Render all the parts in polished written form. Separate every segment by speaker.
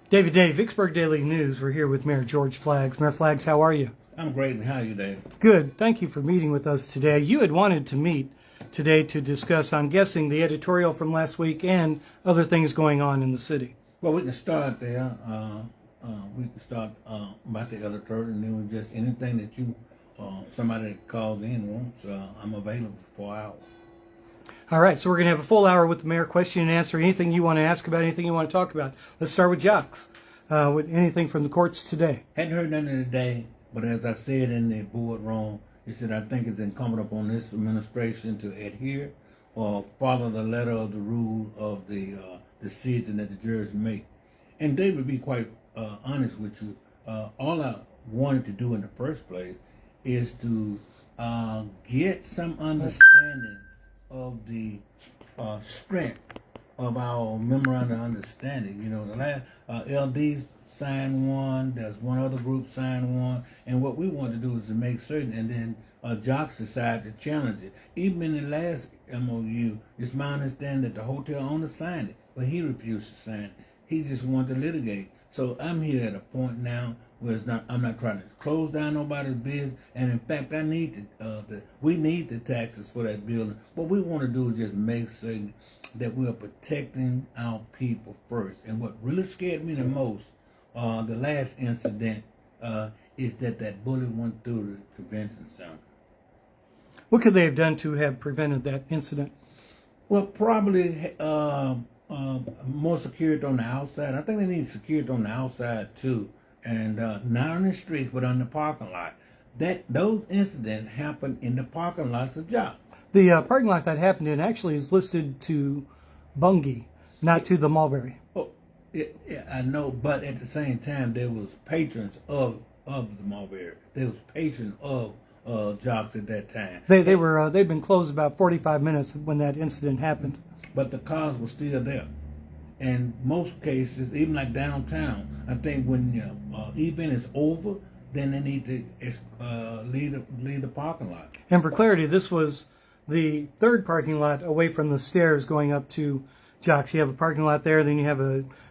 Speaker 1: David Day, Vicksburg Daily News. We're here with Mayor George Flaggs. Mayor Flaggs, how are you?
Speaker 2: I'm great, and how are you, Dave?
Speaker 1: Good. Thank you for meeting with us today. You had wanted to meet today to discuss, I'm guessing, the editorial from last week and other things going on in the city.
Speaker 2: Well, we can start there. We can start about the editorial, and then just anything that you, somebody that calls in wants, I'm available for 4 hours.
Speaker 1: All right, so we're going to have a full hour with the mayor, question and answer, anything you want to ask about, anything you want to talk about. Let's start with Jacques. With anything from the courts today?
Speaker 2: Hadn't heard nothing today, but as I said in the boardroom, he said, I think it's incumbent upon this administration to adhere or follow the letter of the rule of the decision that the jurors make. And David, to be quite honest with you, all I wanted to do in the first place is to get some understanding of the strength of our memorandum of understanding. You know, the last LDs signed one, there's one other group signed one, and what we want to do is to make certain, and then Jacques decided to challenge it. Even in the last MOU, it's my understanding that the hotel owner signed it, but he refused to sign it. He just wanted to litigate. So I'm here at a point now where I'm not trying to close down nobody's business, and in fact, we need the taxes for that building. What we want to do is just make certain that we are protecting our people first. And what really scared me the most, the last incident, is that bullet went through the convention center.
Speaker 1: What could they have done to have prevented that incident?
Speaker 2: Well, probably more security on the outside. I think they need security on the outside too, and not on the streets, but on the parking lot. Those incidents happened in the parking lots of Jacques.
Speaker 1: The parking lot that happened in actually is listed to Bungie, not to the Mulberry.
Speaker 2: Oh, yeah, I know, but at the same time, there was patrons of the Mulberry. There was patrons of Jacques at that time.
Speaker 1: They'd been closed about 45 minutes when that incident happened.
Speaker 2: But the cars were still there. In most cases, even like downtown, I think when the event is over, then they need to leave the parking lot.
Speaker 1: And for clarity, this was the third parking lot away from the stairs going up to Jacques. You have a parking lot there, then you have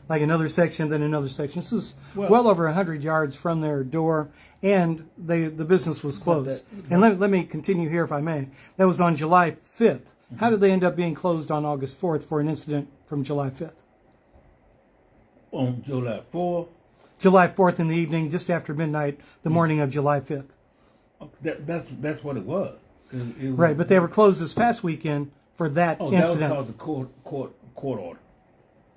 Speaker 1: another section, then another section. This is well over 100 yards from their door, and the business was closed. And let me continue here, if I may. That was on July 5th. How did they end up being closed on August 4th for an incident from July 5th?
Speaker 2: On July 4th?
Speaker 1: July 4th in the evening, just after midnight, the morning of July 5th.
Speaker 2: That's what it was. It was.
Speaker 1: Right, but they were closed this past weekend for that incident.
Speaker 2: That was because of the court order.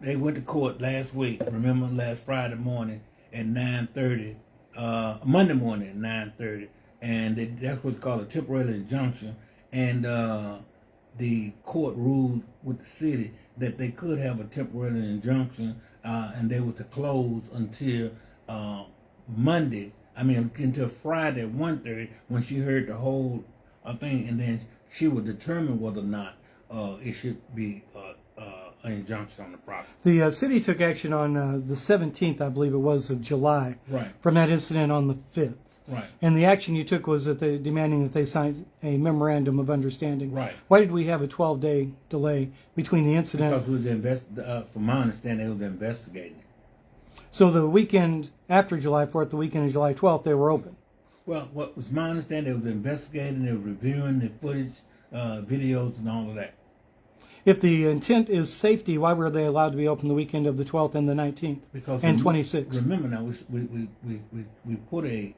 Speaker 2: They went to court last week, remember, last Friday morning at 9:30, Monday morning at 9:30, and that's what's called a temporary injunction, and the court ruled with the city that they could have a temporary injunction, and they were to close until until Friday at 1:30 when she heard the whole thing, and then she would determine whether or not it should be an injunction on the property.
Speaker 1: The city took action on the 17th, I believe it was, of July,
Speaker 2: right,
Speaker 1: from that incident on the 5th.
Speaker 2: Right.
Speaker 1: And the action you took was that demanding that they sign a memorandum of understanding.
Speaker 2: Right.
Speaker 1: Why did we have a 12-day delay between the incident?
Speaker 2: Because from my understanding, it was investigating.
Speaker 1: So the weekend after July 4th, the weekend of July 12th, they were open.
Speaker 2: Well, what was my understanding, it was investigating, it was reviewing the footage, videos, and all of that.
Speaker 1: If the intent is safety, why were they allowed to be open the weekend of the 12th and the 19th and 26th?
Speaker 2: Remember now, we put a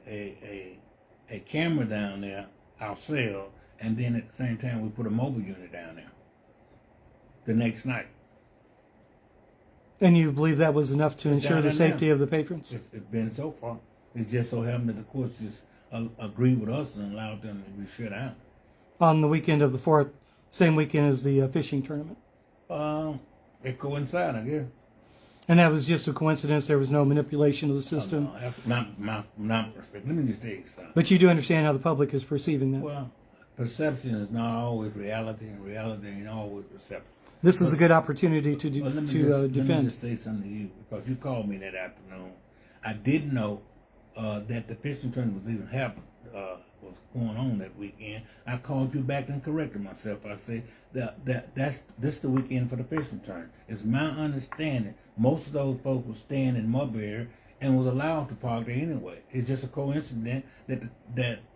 Speaker 2: camera down there ourselves, and then at the same time we put a mobile unit down there the next night.
Speaker 1: And you believe that was enough to ensure the safety of the patrons?
Speaker 2: It's been so far. It just so happened that the courts just agreed with us and allowed them to be shut down. On
Speaker 1: the weekend of the 4th, same weekend as the fishing tournament?
Speaker 2: It coincided, I guess.
Speaker 1: And that was just a coincidence? There was no manipulation of the system?
Speaker 2: No, that's not my perspective. Let me just tell you something.
Speaker 1: But you do understand how the public is perceiving that?
Speaker 2: Well, perception is not always reality, and reality ain't always perception.
Speaker 1: This is a good opportunity to defend.
Speaker 2: Let me just say something to you, because you called me that afternoon. I didn't know that the fishing tournament was even happening. was going on that weekend. I called you back and corrected myself. I said that's this the weekend for the fishing tournament. It's my understanding most of those folks were staying in Mulberry and was allowed to park there anyway. It's just a coincidence that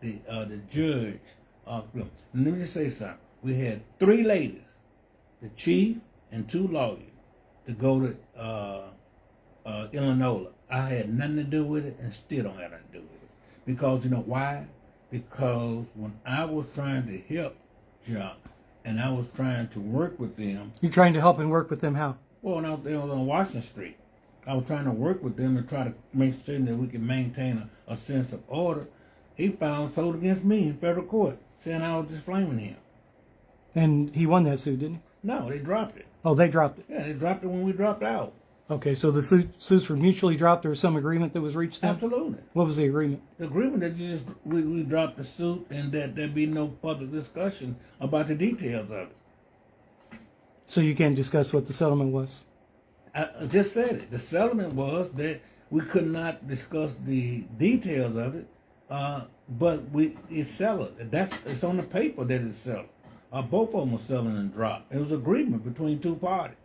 Speaker 2: the judge. Let me just say something. We had 3 ladies, the chief and 2 lawyers, to go to Illinois. I had nothing to do with it and still don't have nothing to do with it. Because you know why? Because when I was trying to help Jacques and I was trying to work with them.
Speaker 1: You're trying to help and work with them how?
Speaker 2: Well, when I was on Washington Street, I was trying to work with them and try to make sure that we can maintain a sense of order. He filed a suit against me in federal court, saying I was just flaming him.
Speaker 1: And he won that suit, didn't he?
Speaker 2: No, they dropped it.
Speaker 1: Oh, they dropped it.
Speaker 2: Yeah, they dropped it when we dropped out.
Speaker 1: Okay, so the suits were mutually dropped. There was some agreement that was reached then?
Speaker 2: Absolutely.
Speaker 1: What was the agreement?
Speaker 2: The agreement that we dropped the suit and that there be no public discussion about the details of it.
Speaker 1: So you can't discuss what the settlement was?
Speaker 2: I just said it. The settlement was that we could not discuss the details of it, but it's selling. It's on the paper that it's selling. Both of them were selling and dropped. It was agreement between 2 parties.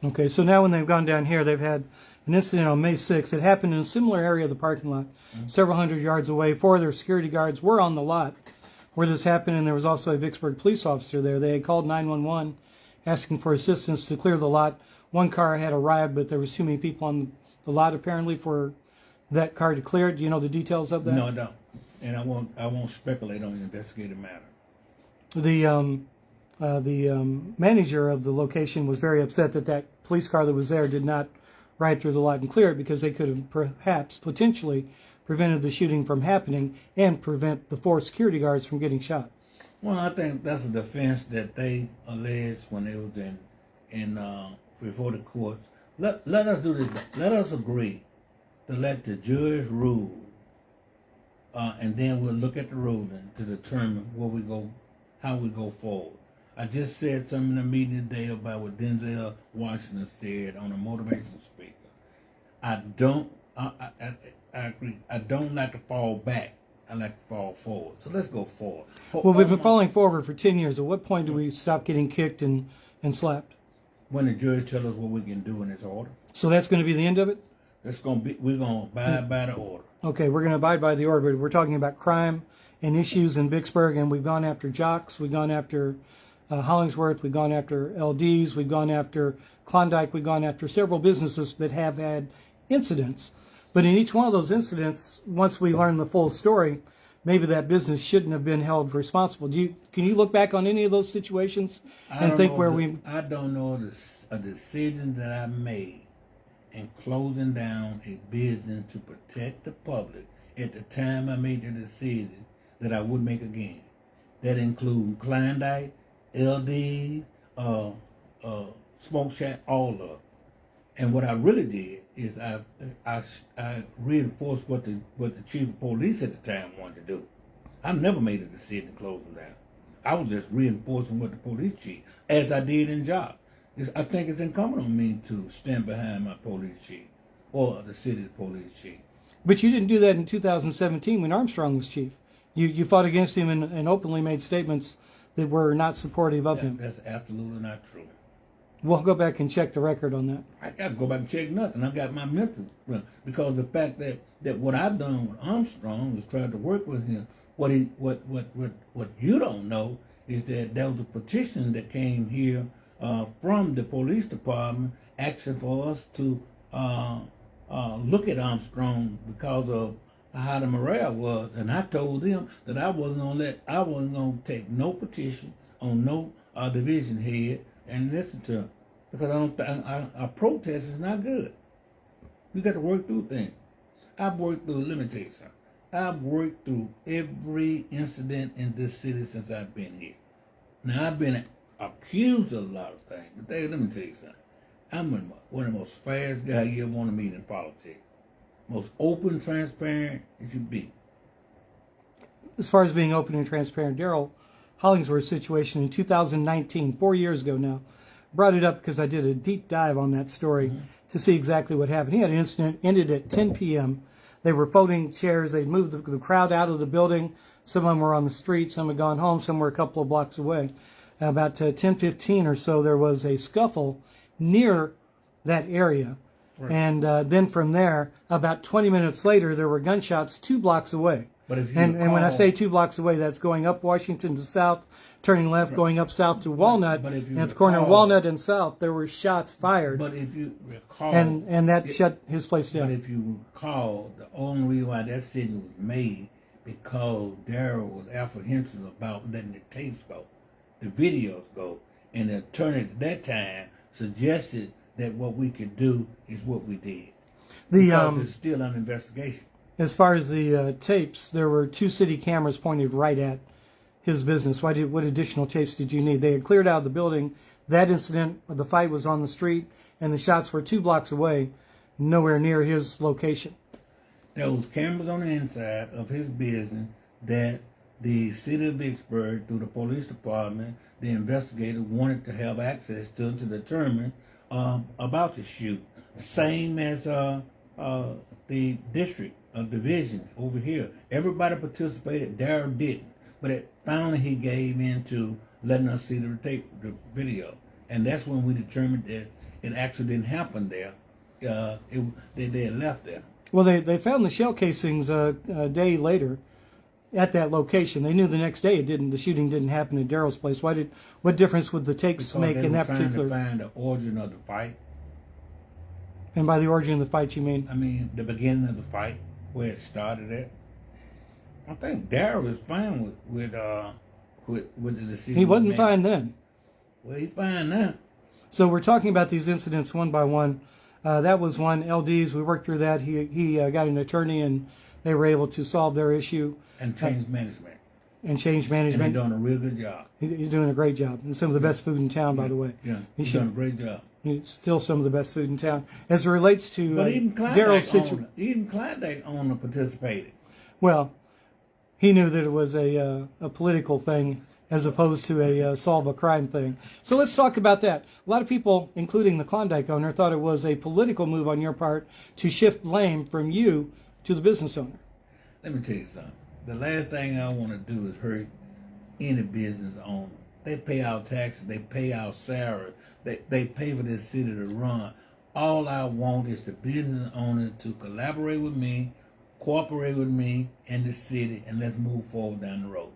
Speaker 1: Okay, so now when they've gone down here, they've had an incident on May 6th. It happened in a similar area of the parking lot, several hundred yards away. 4 of their security guards were on the lot where this happened, and there was also a Vicksburg police officer there. They had called 911 asking for assistance to clear the lot. 1 car had arrived, but there was too many people on the lot apparently for that car to clear it. Do you know the details of that?
Speaker 2: No, I don't. And I won't speculate on the investigative matter.
Speaker 1: The manager of the location was very upset that police car that was there did not ride through the lot and clear it because they could have perhaps potentially prevented the shooting from happening and prevent the 4 security guards from getting shot.
Speaker 2: Well, I think that's a defense that they alleged when they was in before the courts. Let us do this. Let us agree to let the judge rule, and then we'll look at the ruling to determine how we go forward. I just said something in a meeting today about what Denzel Washington said on a motivational speaker. I agree. I don't like to fall back. I like to fall forward. So let's go forward.
Speaker 1: Well, we've been falling forward for 10 years. At what point do we stop getting kicked and slapped?
Speaker 2: When the judge tells us what we can do in this order.
Speaker 1: So that's going to be the end of it?
Speaker 2: We're going to abide by the order.
Speaker 1: Okay, we're going to abide by the order, but we're talking about crime and issues in Vicksburg, and we've gone after Jacques, we've gone after Hollingsworth, we've gone after LDs, we've gone after Klondike, we've gone after several businesses that have had incidents. But in each one of those incidents, once we learn the full story, maybe that business shouldn't have been held responsible. Can you look back on any of those situations and think where
Speaker 2: I don't know a decision that I made in closing down a business to protect the public at the time I made the decision that I would make again. That includes Klondike, LD, Smoke Shack, all of it. And what I really did is I reinforced what the chief of police at the time wanted to do. I never made a decision to close them down. I was just reinforcing what the police chief, as I did in Jacques. I think it's incumbent on me to stand behind my police chief or the city's police chief.
Speaker 1: But you didn't do that in 2017 when Armstrong was chief. You fought against him and openly made statements that were not supportive of him.
Speaker 2: That's absolutely not true.
Speaker 1: We'll go back and check the record on that.
Speaker 2: I got to go back and check nothing. I got my mental, because the fact that what I've done with Armstrong is try to work with him. What you don't know is that there was a petition that came here from the police department asking for us to look at Armstrong because of how the morale was, and I told them that I wasn't gonna take no petition on no division head and listen to him, because a protest is not good. You got to work through things. I've worked through. Let me tell you something. I've worked through every incident in this city since I've been here. Now I've been accused of a lot of things, but let me tell you something. I'm one of the most fast guys you ever want to meet in politics. Most open, transparent it should be.
Speaker 1: As far as being open and transparent, Daryl Hollingsworth's situation in 2019, 4 years ago now, brought it up because I did a deep dive on that story to see exactly what happened. He had an incident, ended at 10 p.m. They were folding chairs. They'd moved the crowd out of the building. Some of them were on the street. Some had gone home. Some were a couple of blocks away. About 10:15 or so, there was a scuffle near that area. Right. And then from there, about 20 minutes later, there were gunshots 2 blocks away.
Speaker 2: But if you
Speaker 1: and when I say 2 blocks away, that's going up Washington to south, turning left, going up south to Walnut.
Speaker 2: But if you
Speaker 1: and at the corner of Walnut and South, there were shots fired.
Speaker 2: But if you recall...
Speaker 1: And that shut his place down.
Speaker 2: But if you recall, the only reason why that decision was made because Darrell was apprehensive about letting the tapes go, the videos go. And the attorney at that time suggested that what we could do is what we did. Because it's still under investigation.
Speaker 1: As far as the tapes, there were 2 city cameras pointed right at his business. What additional tapes did you need? They had cleared out the building. That incident, the fight was on the street, and the shots were 2 blocks away, nowhere near his location.
Speaker 2: There was cameras on the inside of his business that the City of Vicksburg, through the police department, the investigators wanted to have access to determine about the shoot. Same as the district division over here. Everybody participated. Darrell didn't. But finally he gave in to letting us see the video. And that's when we determined that it actually didn't happen there. They had left there.
Speaker 1: Well, they found the shell casings a day later at that location. They knew the next day the shooting didn't happen at Darrell's place. What difference would the tapes make in that particular?
Speaker 2: Because they were trying to find the origin of the fight.
Speaker 1: And by the origin of the fight, you mean?
Speaker 2: I mean, the beginning of the fight, where it started at. I think Darrell was fine with the decision.
Speaker 1: He wasn't fine then.
Speaker 2: Well, he's fine now.
Speaker 1: So we're talking about these incidents one by one. That was one. LDs, we worked through that. He got an attorney, and they were able to solve their issue.
Speaker 2: And change management.
Speaker 1: And change management.
Speaker 2: And he's doing a real good job.
Speaker 1: He's doing a great job. And some of the best food in town, by the way.
Speaker 2: Yeah, he's doing a great job.
Speaker 1: It's still some of the best food in town. As it relates to
Speaker 2: Darrell's situation. Even Klondike owner participated.
Speaker 1: Well, he knew that it was a political thing as opposed to a solve a crime thing. So let's talk about that. A lot of people, including the Klondike owner, thought it was a political move on your part to shift blame from you to the business owner.
Speaker 2: Let me tell you something. The last thing I want to do is hurt any business owner. They pay our taxes. They pay our salary. They pay for this city to run. All I want is the business owner to collaborate with me, cooperate with me and the city, and let's move forward down the road.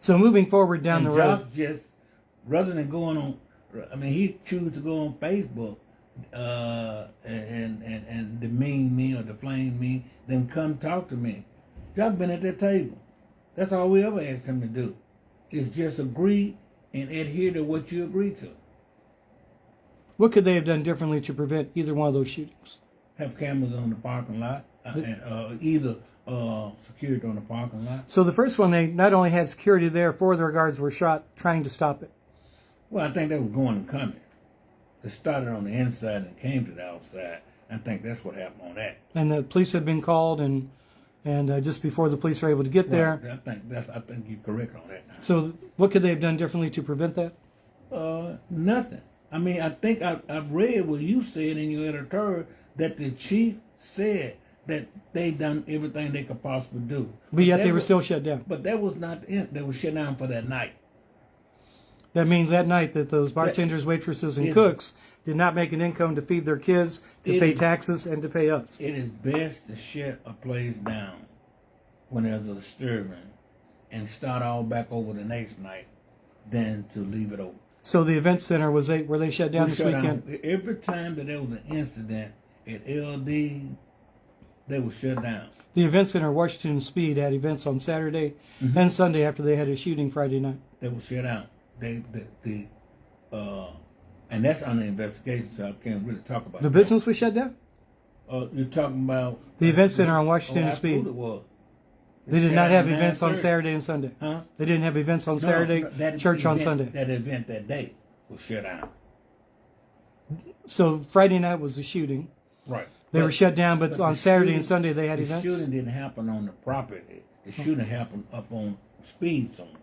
Speaker 1: So moving forward down the road.
Speaker 2: Jacques just, rather than going on, I mean, he choose to go on Facebook and demean me or defame me, then come talk to me. Jacques been at that table. That's all we ever asked him to do, is just agree and adhere to what you agree to.
Speaker 1: What could they have done differently to prevent either one of those shootings?
Speaker 2: Have cameras on the parking lot, either security on the parking lot.
Speaker 1: So the first one, they not only had security there, 4 of their guards were shot trying to stop it.
Speaker 2: Well, I think they was going and coming. It started on the inside and came to the outside. I think that's what happened on that.
Speaker 1: And the police had been called, and just before the police were able to get there.
Speaker 2: I think you're correct on that.
Speaker 1: So what could they have done differently to prevent that?
Speaker 2: Nothing. I mean, I think I've read what you said in your editorial that the chief said that they done everything they could possibly do.
Speaker 1: But yet they were still shut down.
Speaker 2: But that was not the end. They were shut down for that night.
Speaker 1: That means that night that those bartenders, waitresses, and cooks did not make an income to feed their kids, to pay taxes, and to pay us.
Speaker 2: It is best to shut a place down when there's a disturbance and start all back over the next night than to leave it open.
Speaker 1: So the event center, were they shut down this weekend?
Speaker 2: Every time that there was an incident at LD, they were shut down.
Speaker 1: The event center, Washington Speed, had events on Saturday and Sunday after they had a shooting Friday night.
Speaker 2: They were shut down. And that's under investigation, so I can't really talk about
Speaker 1: the business was shut down?
Speaker 2: You're talking about...
Speaker 1: The event center on Washington Speed.
Speaker 2: It was.
Speaker 1: They did not have events on Saturday and Sunday.
Speaker 2: Huh?
Speaker 1: They didn't have events on Saturday, church on Sunday.
Speaker 2: That event that day was shut down.
Speaker 1: So Friday night was the shooting.
Speaker 2: Right.
Speaker 1: They were shut down, but on Saturday and Sunday they had events?
Speaker 2: The shooting didn't happen on the property. The shooting happened up on Speed somewhere.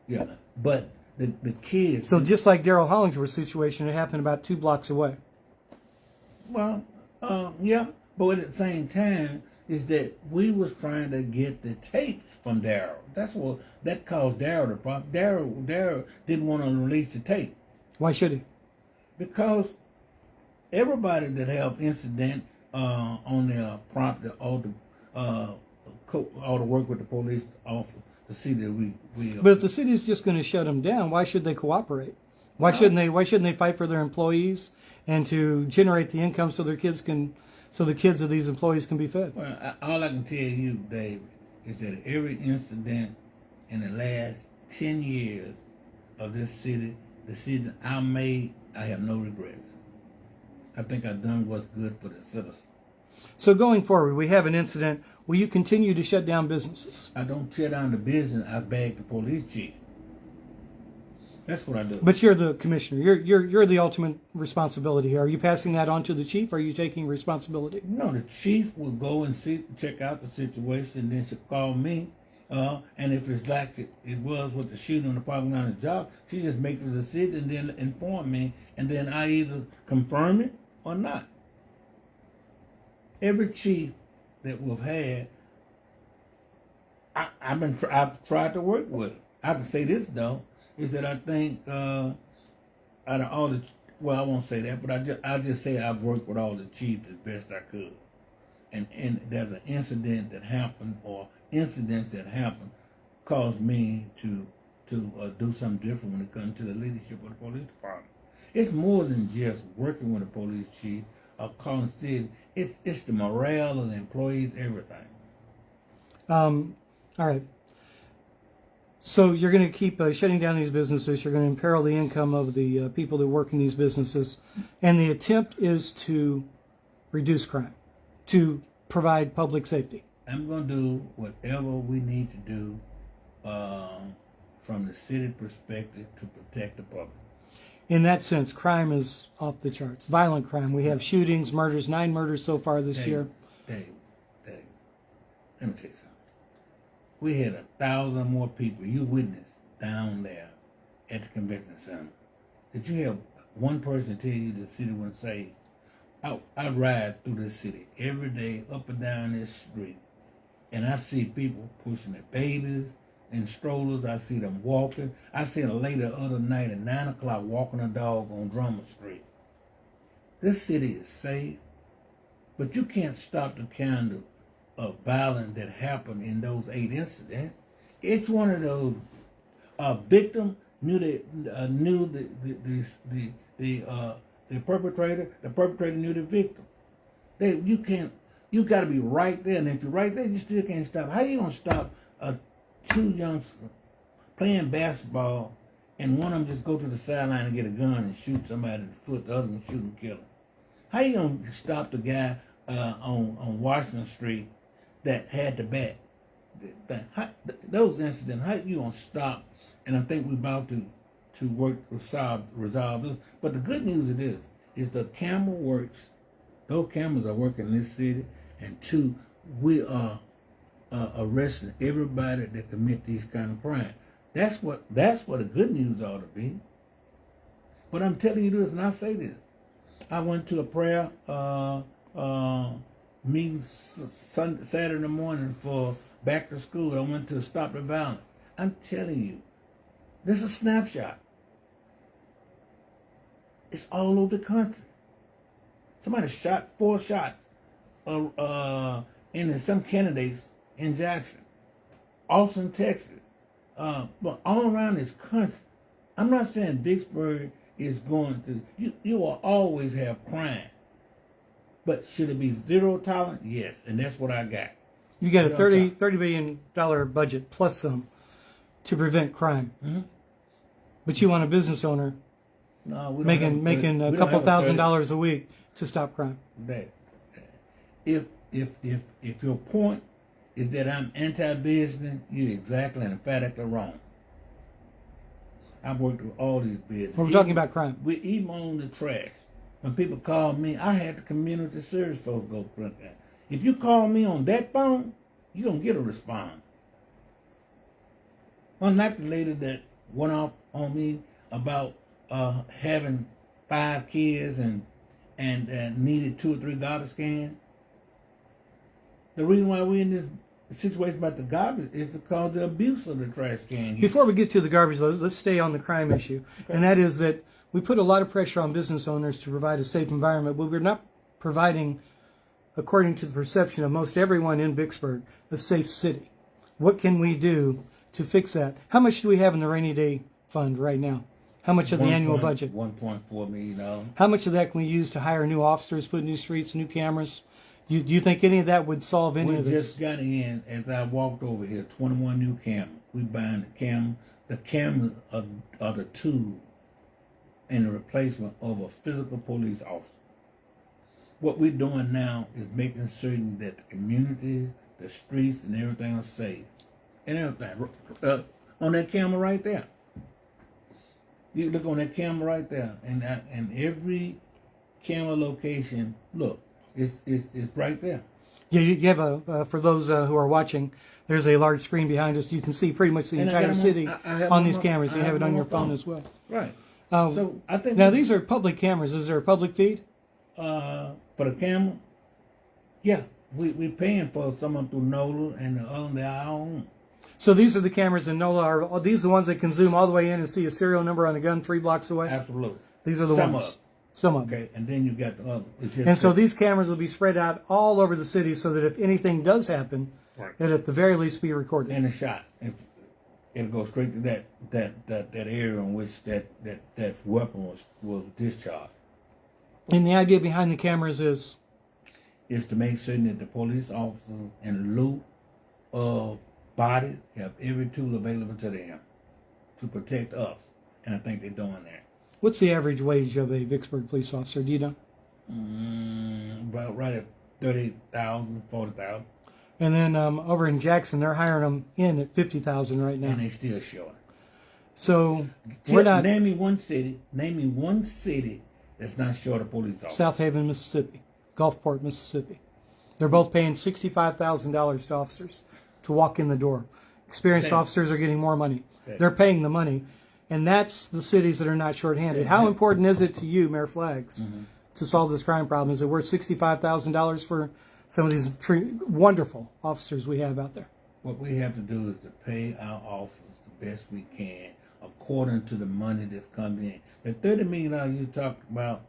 Speaker 2: Yeah. But the kids...
Speaker 1: So just like Darrell Hollingsworth's situation, it happened about 2 blocks away.
Speaker 2: Well, yeah. But at the same time, is that we was trying to get the tapes from Daryl. That caused Daryl the problem. Daryl didn't want to release the tape.
Speaker 1: Why should he?
Speaker 2: Because everybody that have incident on their property, all the work with the police officer, to see that we.
Speaker 1: But if the city's just going to shut them down, why should they cooperate? Why shouldn't they? Why shouldn't they fight for their employees and to generate the income so the kids of these employees can be fed?
Speaker 2: Well, all I can tell you, Dave, is that every incident in the last 10 years of this city, the decision I made, I have no regrets. I think I've done what's good for the citizens.
Speaker 1: So going forward, we have an incident. Will you continue to shut down businesses?
Speaker 2: I don't shut down the business. I bag the police chief. That's what I do.
Speaker 1: But you're the commissioner. You're the ultimate responsibility here. Are you passing that on to the chief? Or are you taking responsibility?
Speaker 2: No, the chief will go and check out the situation, then she'll call me. And if it's like it was with the shooting on the parking lot of Jacques, she just makes the decision and then inform me, and then I either confirm it or not. Every chief that we've had, I've tried to work with. I can say this though, is that I think out of all the, well, I won't say that, but I just say I've worked with all the chiefs as best I could. And there's an incident that happened, or incidents that happened, caused me to do something different when it comes to the leadership of the police department. It's more than just working with a police chief or calling city. It's the morale of the employees, everything.
Speaker 1: All right. So you're going to keep shutting down these businesses. You're going to imperil the income of the people that work in these businesses. And the attempt is to reduce crime, to provide public safety.
Speaker 2: I'm going to do whatever we need to do from the city perspective to protect the public.
Speaker 1: In that sense, crime is off the charts. Violent crime. We have shootings, murders, 9 murders so far this year.
Speaker 2: Dave, let me tell you something. We had 1,000 more people, you witnessed, down there at the convention center. Did you have one person tell you the city wasn't safe? I ride through this city every day, up and down this street, and I see people pushing their babies in strollers. I see them walking. I seen a lady the other night at 9 o'clock walking a dog on Drummond Street. This city is safe, but you can't stop the kind of violence that happened in those 8 incidents. Each one of those victim knew the perpetrator. The perpetrator knew the victim. You got to be right there, and if you're right there, you still can't stop. How you gonna stop 2 youngsters playing basketball, and one of them just go to the sideline and get a gun and shoot somebody in the foot, the other one shoot and kill him? How you gonna stop the guy on Washington Street that had the bat? Those incidents, how you gonna stop? And I think we're about to work to resolve this. But the good news of this is the camera works. Those cameras are working in this city, and 2, we are arresting everybody that commit these kind of crimes. That's what the good news ought to be. But I'm telling you this, and I say this. I went to a prayer meeting Saturday morning for back to school. I went to Stop the Violence. I'm telling you, this is a snapshot. It's all over the country. Somebody shot 4 shots in some candidates in Jackson, Austin, Texas, but all around this country. I'm not saying Vicksburg is going to, you will always have crime, but should it be zero tolerance? Yes, and that's what I got.
Speaker 1: You got a $30 billion budget plus some to prevent crime. Mm-hmm. But you want a business owner making a couple $1,000s a week to stop crime.
Speaker 2: If your point is that I'm anti-business, you're exactly and emphatically wrong. I've worked with all these businesses.
Speaker 1: We're talking about crime.
Speaker 2: We even own the trash. When people call me, I had the community service folks go print that. If you call me on that phone, you're going to get a response. Unlike the lady that went off on me about having 5 kids and needed 2 or 3 garbage cans. The reason why we're in this situation about the garbage is because of the abuse of the trash can use.
Speaker 1: Before we get to the garbage, let's stay on the crime issue.
Speaker 2: Okay.
Speaker 1: And that is that we put a lot of pressure on business owners to provide a safe environment, but we're not providing, according to the perception of most everyone in Vicksburg, a safe city. What can we do to fix that? How much do we have in the rainy day fund right now? How much of the annual budget?
Speaker 2: $1.4 million.
Speaker 1: How much of that can we use to hire new officers, put new streets, new cameras? Do you think any of that would solve any of
Speaker 2: We
Speaker 1: this?
Speaker 2: just got in, as I walked over here, 21 new cameras. We buying the camera. The cameras are the tool in the replacement of a physical police officer. What we're doing now is making certain that the communities, the streets, and everything are safe. And everything. On that camera right there. You look on that camera right there, and every camera location, look, it's right there.
Speaker 1: Yeah, you have a, for those who are watching, there's a large screen behind us. You can see pretty much the
Speaker 2: And I
Speaker 1: entire
Speaker 2: got 'em
Speaker 1: city
Speaker 2: I have
Speaker 1: on
Speaker 2: 'em
Speaker 1: these cameras. You have it on
Speaker 2: my
Speaker 1: your phone as well.
Speaker 2: Right.
Speaker 1: Um,
Speaker 2: So I think
Speaker 1: now, these are public cameras. Is there a public feed?
Speaker 2: for the camera, yeah, we paying for some of them through NOLA and the other they're our own.
Speaker 1: So these are the cameras in NOLA. Are these the ones that can zoom all the way in and see a serial number on a gun 3 blocks away?
Speaker 2: Absolutely.
Speaker 1: These are the
Speaker 2: Some
Speaker 1: ones.
Speaker 2: of them.
Speaker 1: Some of them.
Speaker 2: Okay, and then you got the other. It's just
Speaker 1: And so
Speaker 2: that-
Speaker 1: these cameras will be spread out all over the city so that if anything does happen,
Speaker 2: Right.
Speaker 1: it at the very least be recorded.
Speaker 2: and the shot, it'll go straight to that area in which that weapon was discharged.
Speaker 1: And the idea behind the cameras is,
Speaker 2: Is to make certain that the police officers in lieu of bodies have every tool available to them to protect us. And I think they're doing that.
Speaker 1: what's the average wage of a Vicksburg police officer? Do you know?
Speaker 2: About right at 30,000, 40,000,
Speaker 1: And then over in Jackson, they're hiring them in at 50,000 right now.
Speaker 2: and they still short.
Speaker 1: So we're not
Speaker 2: Name me one city that's not short of police officers.
Speaker 1: South Haven, Mississippi, Gulfport, Mississippi. They're both paying $65,000 to officers to walk in the door. Experienced
Speaker 2: Okay.
Speaker 1: officers are getting more money.
Speaker 2: Okay.
Speaker 1: They're paying the money. And that's the cities that are not shorthanded.
Speaker 2: Okay.
Speaker 1: How important is it to you, Mayor Flags, to solve this crime problem? Is it worth $65,000 for some of these wonderful officers we have out there?
Speaker 2: What we have to do is to pay our officers the best we can according to the money that's coming in. The $30 million you talked about,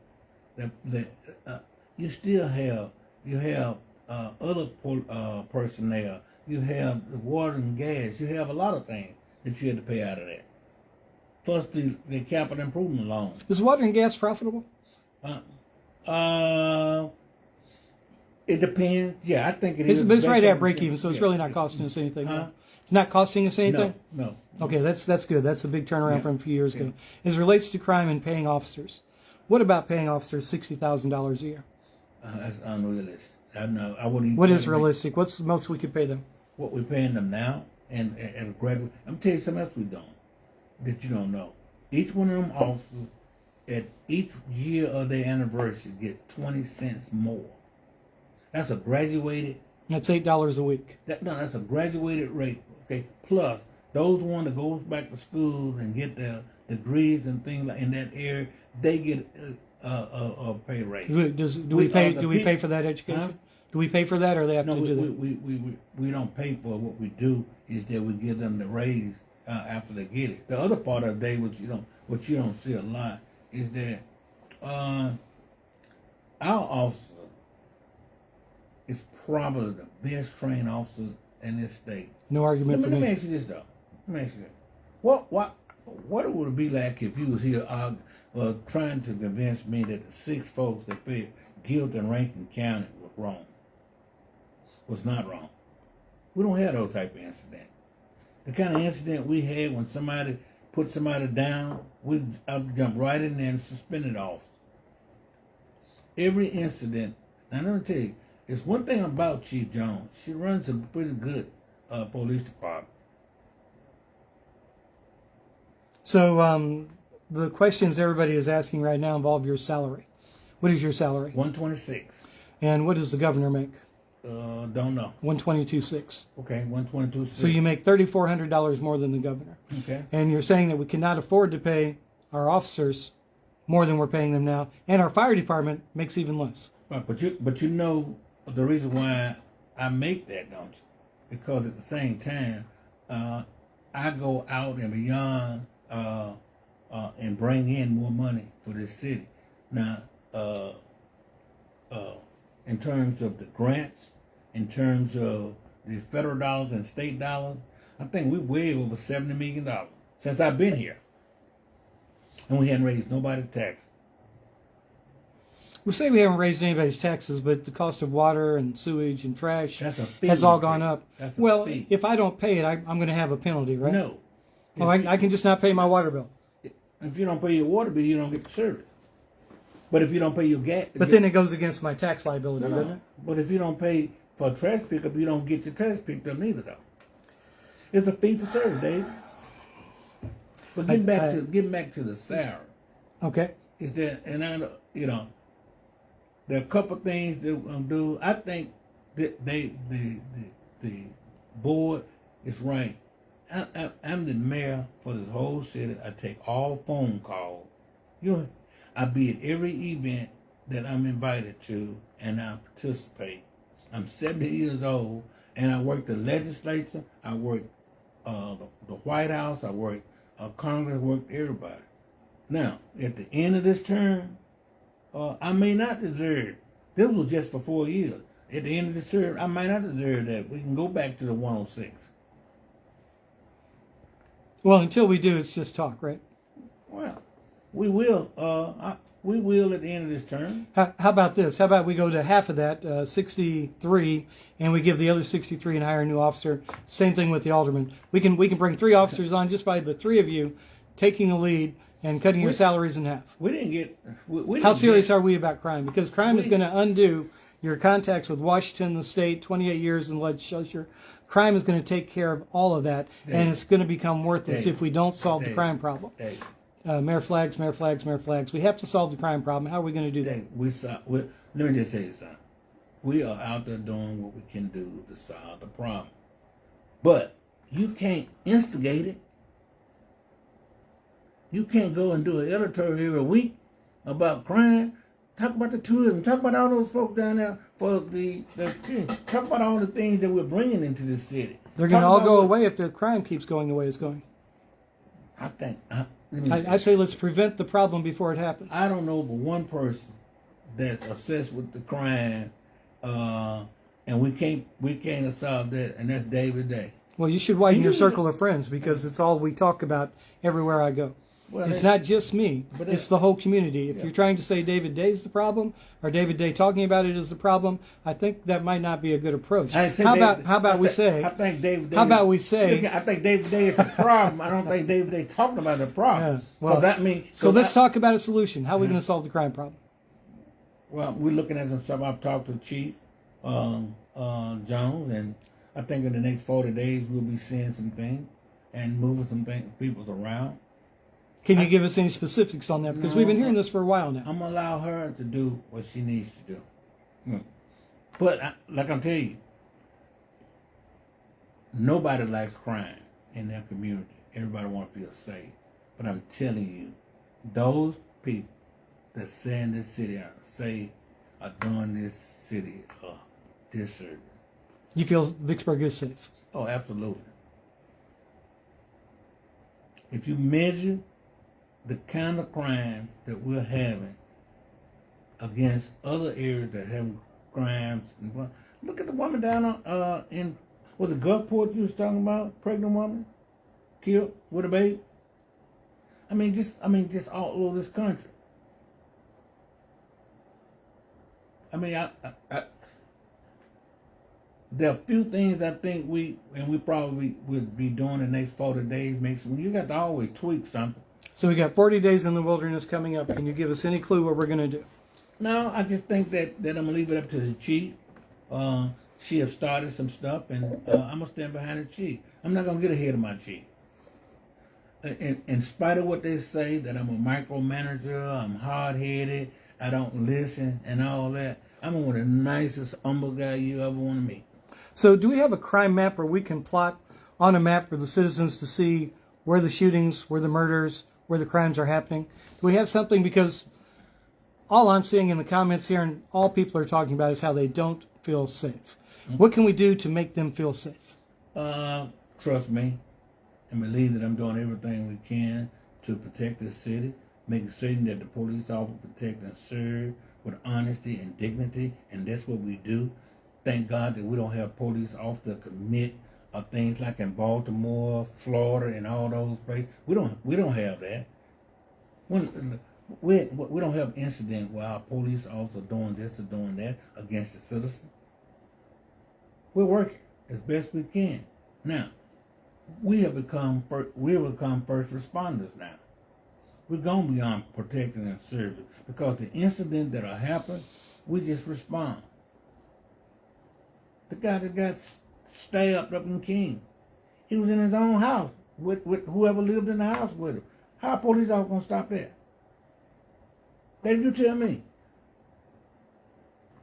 Speaker 2: you still have other personnel. You have the water and gas. You have a lot of things that you have to pay out of that. Plus the capital improvement loan.
Speaker 1: Is water and gas profitable?
Speaker 2: It depends. Yeah, I think it
Speaker 1: It's,
Speaker 2: is.
Speaker 1: but it's right
Speaker 2: based
Speaker 1: at
Speaker 2: on
Speaker 1: break
Speaker 2: the-
Speaker 1: even, so it's
Speaker 2: yeah.
Speaker 1: really not costing us anything.
Speaker 2: Huh?
Speaker 1: No? It's not costing us anything?
Speaker 2: No.
Speaker 1: Okay, that's good. That's a big turnaround
Speaker 2: Yeah.
Speaker 1: from a few years ago.
Speaker 2: Yeah.
Speaker 1: As it relates to crime and paying officers, what about paying officers $60,000 a year?
Speaker 2: That's unrealistic. I know. I wouldn't even.
Speaker 1: What is realistic? What's the most we could pay them?
Speaker 2: What we're paying them now, and at a graduate. I'm gonna tell you something else we don't that you don't know. Each one of them officers at each year of their anniversary get 20 cents more. That's a graduated.
Speaker 1: That's $8 a week.
Speaker 2: That's a graduated rate. Okay, plus those one that goes back to school and get their degrees and things like in that area, they get a pay raise.
Speaker 1: Do we pay? Do we pay for that education?
Speaker 2: Huh?
Speaker 1: Do we pay for that, or they have
Speaker 2: No,
Speaker 1: to do that?
Speaker 2: we don't pay for it. What we do is that we give them the raise after they get it. The other part of the day, what you don't see a lot, is that our officer is probably the best trained officer in this state.
Speaker 1: No argument
Speaker 2: Let
Speaker 1: for
Speaker 2: me
Speaker 1: me.
Speaker 2: ask you this though. Let me ask you this. What would it be like if you was here trying to convince me that the 6 folks that fed guilt in Rankin County was wrong? Was not wrong. We don't have those type of incidents. The kind of incident we had when somebody put somebody down, I'd jump right in there and suspend it off. Every incident. Now let me tell you, it's one thing about Chief Jones. She runs a pretty good police department.
Speaker 1: So the questions everybody is asking right now involve your salary. What is your salary?
Speaker 2: 126.
Speaker 1: And what does the governor make?
Speaker 2: Don't know.
Speaker 1: 122.6.
Speaker 2: Okay, 122.
Speaker 1: So you make $3,400 more than the governor.
Speaker 2: Okay.
Speaker 1: And you're saying that we cannot afford to pay our officers more than we're paying them now, and our fire department makes even less.
Speaker 2: Right, but you know the reason why I make that, don't you? Because at the same time, I go out and beyond and bring in more money for this city. Now, in terms of the grants, in terms of the federal dollars and state dollars, I think we're way over $70 million since I've been here. And we hadn't raised nobody's tax.
Speaker 1: We say we haven't raised anybody's taxes, but the cost of water and sewage and trash has all gone up. Well, if I don't pay it, I'm going to have a penalty, right?
Speaker 2: No.
Speaker 1: Well, I can just not pay my water bill.
Speaker 2: If you don't pay your water bill, you don't get the service. But if you don't pay your gas...
Speaker 1: But then it goes against my tax liability, doesn't it?
Speaker 2: But if you don't pay for trash pickup, you don't get your trash picked up neither, though. It's a fee for service, Dave. But getting back to the salary.
Speaker 1: Okay.
Speaker 2: Is that, and there are a couple things that we'll do. I think that the board is right. I'm the mayor for this whole city. I take all phone calls. I be at every event that I'm invited to, and I participate. I'm 70 years old, and I work the legislature. I work the White House. I work Congress. I work everybody. Now, at the end of this term, I may not deserve. This was just for 4 years. At the end of this term, I might not deserve that. We can go back to the 106.
Speaker 1: Well, until we do, it's just talk, right?
Speaker 2: Well, we will. We will at the end of this term.
Speaker 1: How about this? How about we go to half of that, 63, and we give the other 63 and hire a new officer. Same thing with the alderman. We can bring 3 officers on just by the 3 of you taking the lead and cutting your salaries in half.
Speaker 2: We didn't get...
Speaker 1: How serious are we about crime? Because crime is going to undo your contacts with Washington, the state, 28 years in the legislature. Crime is going to take care of all of that, and it's going to become worthless if we don't solve the crime problem. Mayor Flags. We have to solve the crime problem. How are we going to do that?
Speaker 2: Let me just tell you something. We are out there doing what we can do to solve the problem. But you can't instigate it. You can't go and do an editorial every week about crime. Talk about the tourism. Talk about all those folks down there for the talk about all the things that we're bringing into this city.
Speaker 1: They're going to all go away if the crime keeps going the way it's going.
Speaker 2: I think...
Speaker 1: I say let's prevent the problem before it happens.
Speaker 2: I don't know but one person that's obsessed with the crime, and we can't solve that, and that's David Day.
Speaker 1: Well, you should widen your circle of friends because it's all we talk about everywhere I go. Well, it's not just me; it's the whole community. If you're trying to say David Day is the problem, or David Day talking about it is the problem, I think that might not be a good approach. How about we say? I think David Day
Speaker 2: is the problem. I don't think David Day talking about the problem.
Speaker 1: Yeah, well,
Speaker 2: that means
Speaker 1: so let's talk about a solution. How are we going to solve the crime problem?
Speaker 2: Well, we're looking at some stuff. I've talked to Chief Jones, and I think in the next 40 days we'll be seeing some things and moving some people around.
Speaker 1: Can you give us any specifics on that? Because we've been hearing this for a while now.
Speaker 2: I'm going to allow her to do what she needs to do. But, like I'm telling you, nobody likes crime in their community. Everybody wants to feel safe. But I'm telling you, those people that send this city out are doing this city a disservice.
Speaker 1: You feel Vicksburg is safe?
Speaker 2: Oh, absolutely. If you measure the kind of crime that we're having against other areas that have crimes. Look at the woman down was it Gulfport you was talking about? Pregnant woman killed with a baby. Just all over this country. There are a few things I think we probably would be doing the next 40 days. You got to always tweak something.
Speaker 1: So we got 40 days in the wilderness coming up. Can you give us any clue what we're going to do?
Speaker 2: No, I just think that I'm going to leave it up to the chief. She has started some stuff, and I'm going to stand behind the chief. I'm not going to get ahead of my chief. In spite of what they say, that I'm a micromanager, I'm hard-headed, I don't listen, and all that, I'm one of the nicest, humble guy you ever want to meet.
Speaker 1: So do we have a crime map where we can plot on a map for the citizens to see where the shootings, where the murders, where the crimes are happening? Do we have something? Because all I'm seeing in the comments here and all people are talking about is how they don't feel safe. What can we do to make them feel safe?
Speaker 2: Trust me and believe that I'm doing everything we can to protect the city, making certain that the police officers protect and serve with honesty and dignity, and that's what we do. Thank God that we don't have police officers commit things like in Baltimore, Florida, and all those places. We don't have that. We don't have incident where our police officers are doing this or doing that against the citizens. We're working as best we can. Now, we have become first responders now. We're going beyond protecting and serving because the incident that will happen, we just respond. The guy that got stabbed up in King, he was in his own house with whoever lived in the house with him. How are police officers going to stop that? Dave, you tell me.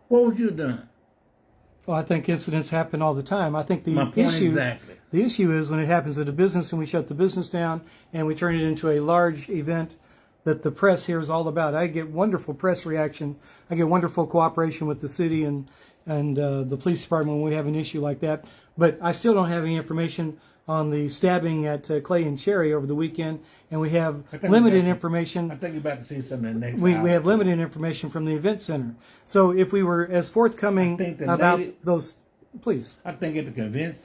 Speaker 2: What would you have done?
Speaker 1: Well, I think incidents happen all the time. I think the
Speaker 2: Exactly.
Speaker 1: The issue is when it happens at a business and we shut the business down and we turn it into a large event that the press hears all about. I get wonderful press reaction. I get wonderful cooperation with the city and the police department when we have an issue like that. But I still don't have any information on the stabbing at Clay and Cherry over the weekend, and we have limited information.
Speaker 2: I think you're about to see something in the next
Speaker 1: We have limited information from the event center. So if we were as forthcoming about those, please.
Speaker 2: I think at the event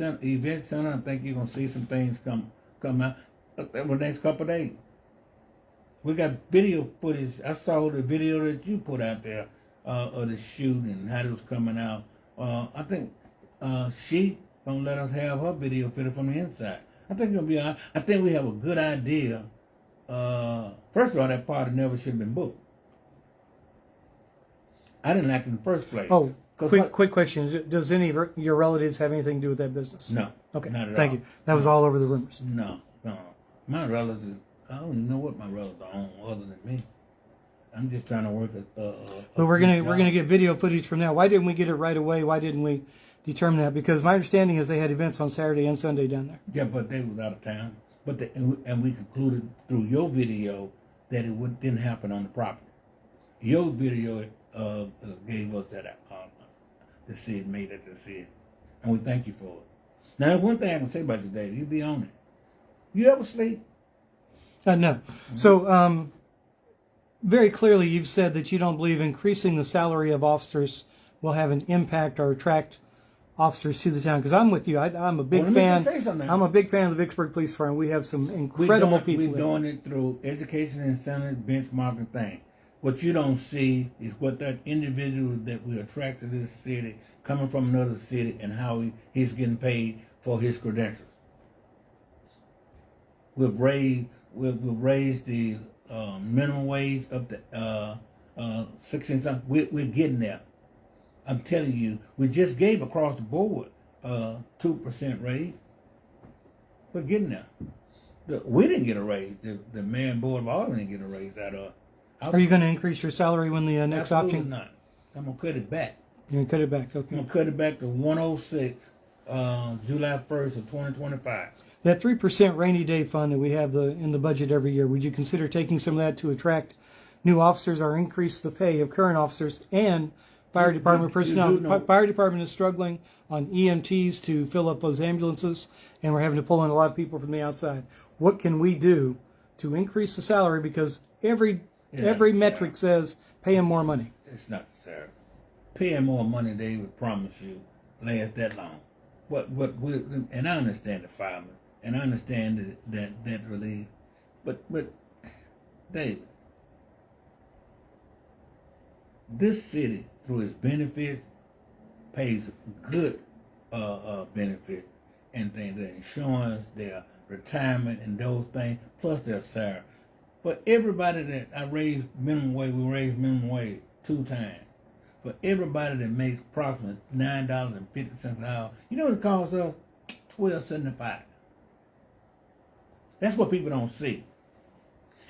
Speaker 2: center, I think you're gonna see some things come out over the next couple of days. We got video footage. I saw the video that you put out there of the shooting and how it was coming out. I think she gonna let us have her video footage from the inside. I think it'll be all right. I think we have a good idea. First of all, that party never should have been booked. I didn't like it in the first place.
Speaker 1: Oh, quick question. Does any of your relatives have anything to do with that business?
Speaker 2: No.
Speaker 1: Okay,
Speaker 2: not at
Speaker 1: thank
Speaker 2: all.
Speaker 1: you. That was all over the rumors.
Speaker 2: No. My relatives, I don't even know what my relatives are on other than me. I'm just trying to work
Speaker 1: But we're gonna get video footage from that. Why didn't we get it right away? Why didn't we determine that? Because my understanding is they had events on Saturday and Sunday down there.
Speaker 2: Yeah, but they was out of town. And we concluded through your video that it didn't happen on the property. Your video gave us that decision, made that decision, and we thank you for it. Now, there's one thing I can say about you, Dave. You be on it. You ever sleep?
Speaker 1: No. Mm-hmm. So, very clearly, you've said that you don't believe increasing the salary of officers will have an impact or attract officers to the town. Because I'm with you. I'm a big fan. I'm a big fan of the Vicksburg Police Department. We have some incredible people.
Speaker 2: We're doing it through education incentive, benchmarking thing. What you don't see is what that individual that we attract to this city, coming from another city, and how he's getting paid for his credentials. We've raised the minimum wage up to 16 something. We're getting there. I'm telling you, we just gave across the board 2% raise. We're getting there. We didn't get a raise. The mayor and board of aldermen didn't get a raise out of.
Speaker 1: Are you going to increase your salary when the next
Speaker 2: Absolutely
Speaker 1: option?
Speaker 2: not. I'm gonna cut it back.
Speaker 1: You're going to cut it back. Okay.
Speaker 2: I'm gonna cut it back to 106, July 1st of 2025.
Speaker 1: That 3% rainy day fund that we have in the budget every year, would you consider taking some of that to attract new officers or increase the pay of current officers and fire department personnel? Fire department is struggling on EMTs to fill up those ambulances, and we're having to pull in a lot of people from the outside. What can we do to increase the salary? Because every metric says pay them more money.
Speaker 2: It's not necessary. Paying more money, they would promise you, last that long. And I understand the firemen, and I understand that relief, but David, this city through its benefits pays good benefits and things, their insurance, their retirement, and those things, plus their salary. For everybody that I raised minimum wage, we raised minimum wage 2 times. For everybody that makes approximately $9.50 an hour, you know what it costs us? $12.75. That's what people don't see.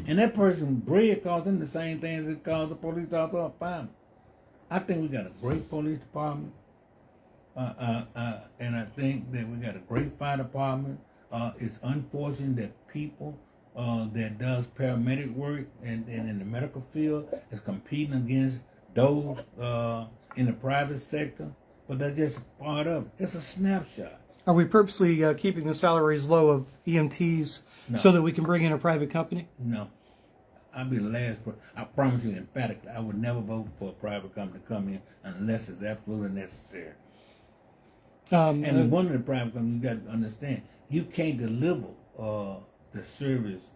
Speaker 2: And that person's bread costs them the same thing as it costs the police officer or fireman. I think we got a great police department, and I think that we got a great fire department. It's unfortunate that people that does paramedic work and in the medical field is competing against those in the private sector but that's just part of it. It's a snapshot.
Speaker 1: Are we purposely keeping the salaries low of EMTs
Speaker 2: No.
Speaker 1: so that we can bring in a private company?
Speaker 2: No. I'll be the last person. I promise you, emphatically, I would never vote for a private company to come in unless it's absolutely necessary. And one of the private companies, you got to understand, you can't deliver the service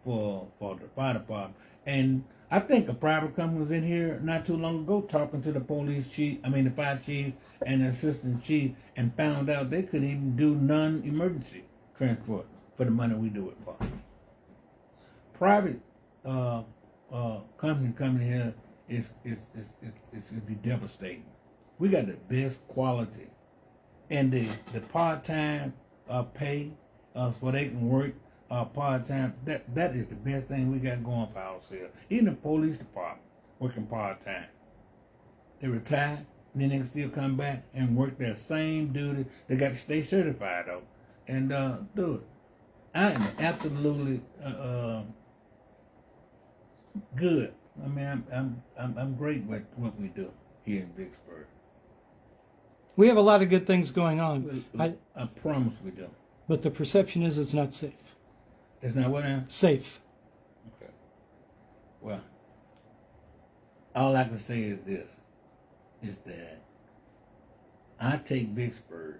Speaker 2: for the fire department. And I think a private company was in here not too long ago talking to the the fire chief and the assistant chief, and found out they couldn't even do non-emergency transport for the money we do it for. Private company coming here is gonna be devastating. We got the best quality, and the part-time pay so they can work part-time. That is the best thing we got going for ourselves. Even the police department working part-time. They retire, and then they can still come back and work their same duty. They got to stay certified though, and do it. I am absolutely good. I mean, I'm great with what we do here in Vicksburg.
Speaker 1: We have a lot of good things going on.
Speaker 2: I promise we do.
Speaker 1: But the perception is it's not safe.
Speaker 2: It's not what now?
Speaker 1: Safe.
Speaker 2: Okay. Well, all I can say is this, is that I take Vicksburg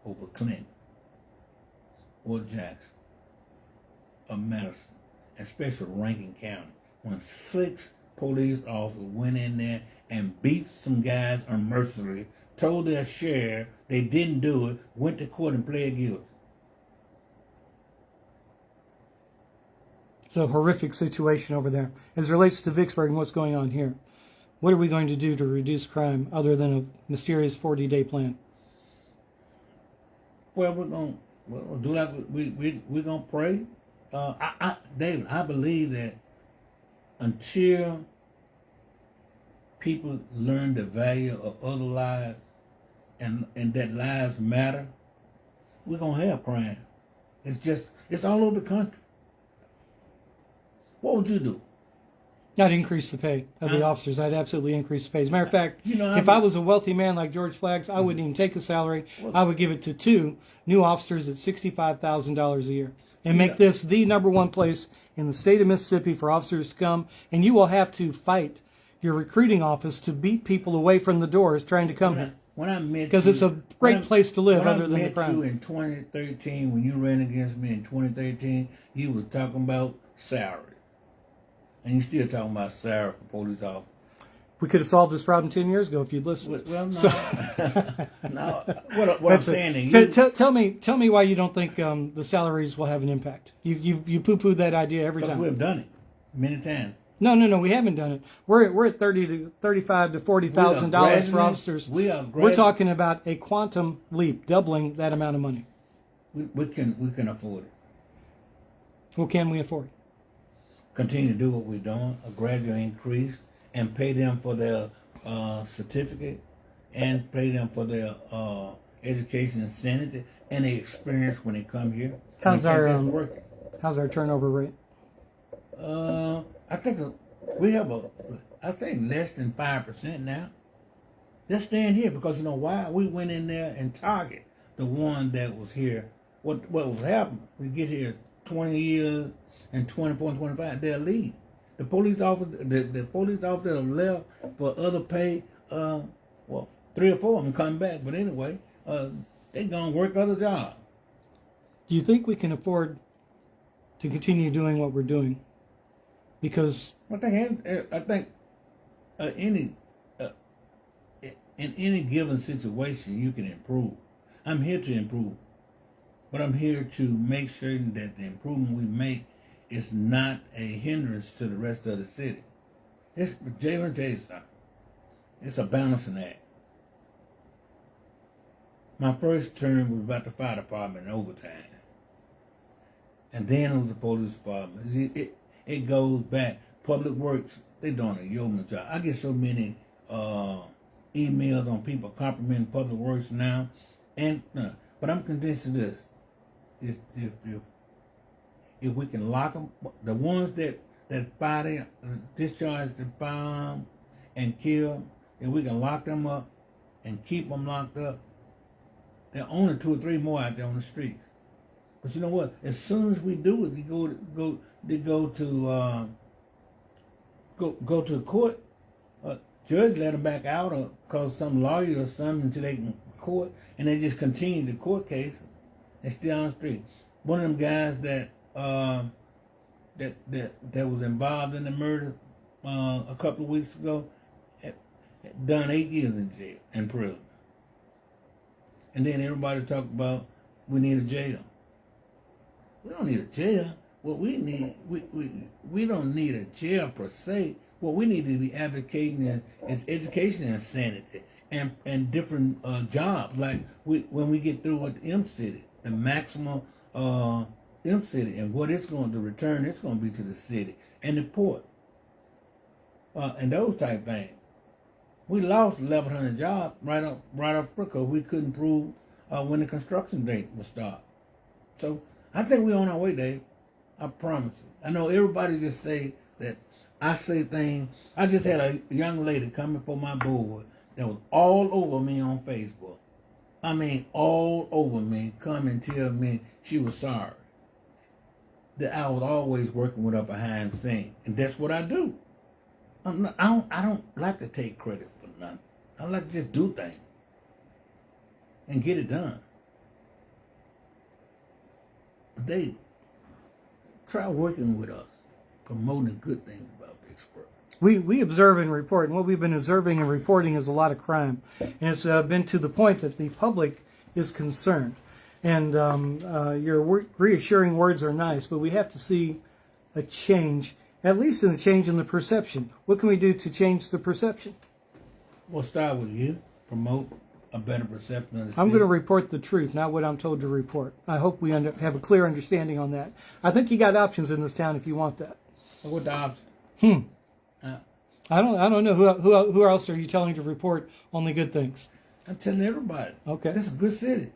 Speaker 2: over Clinton or Jacques or Madison, especially Rankin County, when 6 police officers went in there and beat some guys unmercifully, told their sheriff they didn't do it, went to court and pled guilty.
Speaker 1: It's a horrific situation over there. As it relates to Vicksburg and what's going on here, what are we going to do to reduce crime other than a mysterious 40-day plan?
Speaker 2: Well, we'll do like we're gonna pray. David, I believe that until people learn the value of other lives and that lives matter, we're gonna have crime. It's all over the country. What would you do?
Speaker 1: I'd increase the pay of the officers. I'd absolutely increase the pay. As a matter of fact, if
Speaker 2: I
Speaker 1: I was a wealthy man like George Flaggs, I wouldn't even take a salary. I would give it to 2 new officers at $65,000 a year and make this the #1 place in the state of Mississippi for officers to come. And you will have to fight your recruiting office to beat people away from the doors trying to come here. Because it's a great place to live other than the crime.
Speaker 2: When I met you in 2013, when you ran against me in 2013, you was talking about salary. And you still talking about salary for police officers.
Speaker 1: We could have solved this problem 10 years ago if you'd listened.
Speaker 2: Well, no. No. What I'm saying is...
Speaker 1: Tell me why you don't think the salaries will have an impact. You poo-pooed that idea every time.
Speaker 2: Because we've done it many times.
Speaker 1: No, we haven't done it. We're at $35,000 to $40,000 for officers. We're talking about a quantum leap, doubling that amount of money.
Speaker 2: We can afford it.
Speaker 1: Well, can we afford it?
Speaker 2: Continue to do what we're doing, a gradual increase, and pay them for their certificate, and pay them for their education and sanity, and the experience when they come here.
Speaker 1: How's our turnover rate?
Speaker 2: I think we have less than 5% now. They're staying here because you know why? We went in there and target the one that was here. What was happening? We get here 20 years and 24 and 25, they'll leave. The police officers, the police officers have left for other pay. 3 or 4 of them come back, but anyway, they gonna work other jobs.
Speaker 1: Do you think we can afford to continue doing what we're doing? Because
Speaker 2: I think in any given situation you can improve. I'm here to improve, but I'm here to make certain that the improvement we make is not a hindrance to the rest of the city. Jay, let me tell you something. It's a balancing act. My first term was about the fire department and overtime. And then it was the police department. It goes back. Public Works, they doing a yeoman job. I get so many emails on people complimenting Public Works now. But I'm convinced of this. If we can lock them, the ones that fire, discharge the bomb and kill, if we can lock them up and keep them locked up, there are only 2 or 3 more out there on the streets. But you know what? As soon as we do it, they go to court. Judge let them back out, or cause some lawyer or something until they can court, and they just continue the court case. They're still on the street. One of them guys that was involved in the murder a couple of weeks ago had done 8 years in jail, in prison. And then everybody talk about we need a jail. We don't need a jail. What we need, we don't need a jail per se. What we need to be advocating is education and sanity and different jobs. Like when we get through with M City, the maximum M City, and what it's going to return, it's going to be to the city and the port and those type things. We lost 1,100 jobs right off because we couldn't prove when the construction date would start. So I think we're on our way, Dave. I promise you. I know everybody just say that I say things. I just had a young lady come before my board that was all over me on Facebook. I mean, all over me, come and tell me she was sorry. That I was always working with her behind the scenes. And that's what I do. I don't like to take credit for nothing. I like to just do things and get it done. But they try working with us, promoting good things about Vicksburg.
Speaker 1: We observe and report, and what we've been observing and reporting is a lot of crime. And it's been to the point that the public is concerned. And your reassuring words are nice, but we have to see a change, at least in a change in the perception. What can we do to change the perception?
Speaker 2: We'll start with you. Promote a better perception of the city.
Speaker 1: I'm going to report the truth, not what I'm told to report. I hope we have a clear understanding on that. I think you got options in this town if you want that.
Speaker 2: What the option?
Speaker 1: I don't know who else are you telling to report only good things.
Speaker 2: I'm telling everybody.
Speaker 1: Okay.
Speaker 2: This is a good city.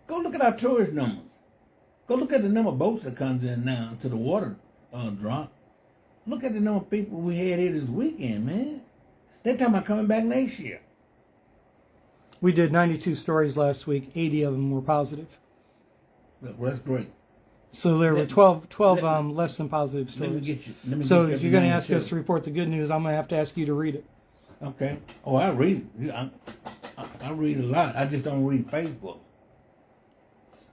Speaker 2: Go look at our tourist numbers. Go look at the number of boats that comes in now to the water drop. Look at the number of people we had here this weekend, man. They're talking about coming back next year.
Speaker 1: We did 92 stories last week. 80 of them were positive.
Speaker 2: Well, that's great.
Speaker 1: So there were 12 less than positive stories.
Speaker 2: Let me get you.
Speaker 1: So if you're going to ask us to report the good news, I'm going to have to ask you to read it.
Speaker 2: Okay. Oh, I read it. I read a lot. I just don't read Facebook.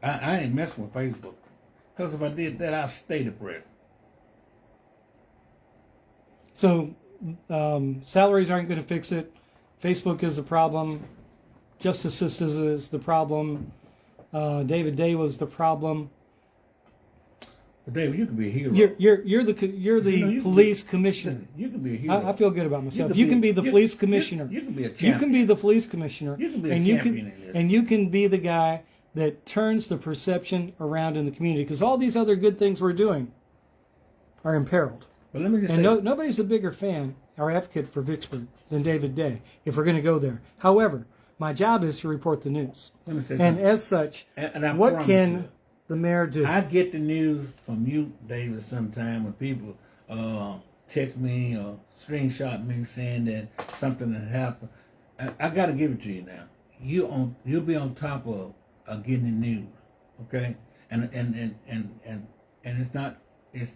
Speaker 2: I ain't messing with Facebook. Because if I did that, I'd stay depressed.
Speaker 1: So salaries aren't going to fix it. Facebook is the problem. Justice Sisters is the problem. David Day was the problem.
Speaker 2: But David, you can be a hero.
Speaker 1: You're the police commissioner.
Speaker 2: You can be a hero.
Speaker 1: I feel good about myself. You can be the police commissioner.
Speaker 2: You can be a champion.
Speaker 1: You can be the police commissioner.
Speaker 2: You can be a champion in this.
Speaker 1: And you can be the guy that turns the perception around in the community, because all these other good things we're doing are imperiled.
Speaker 2: But let me just
Speaker 1: say, nobody's a bigger fan or advocate for Vicksburg than David Day, if we're going to go there. However, my job is to report the news.
Speaker 2: Let me say
Speaker 1: and
Speaker 2: something.
Speaker 1: As such,
Speaker 2: and
Speaker 1: what can the mayor do?
Speaker 2: I get the news from you, David, sometime when people text me or screenshot me saying that something had happened. I got to give it to you now. You'll be on top of getting the news, okay? And it's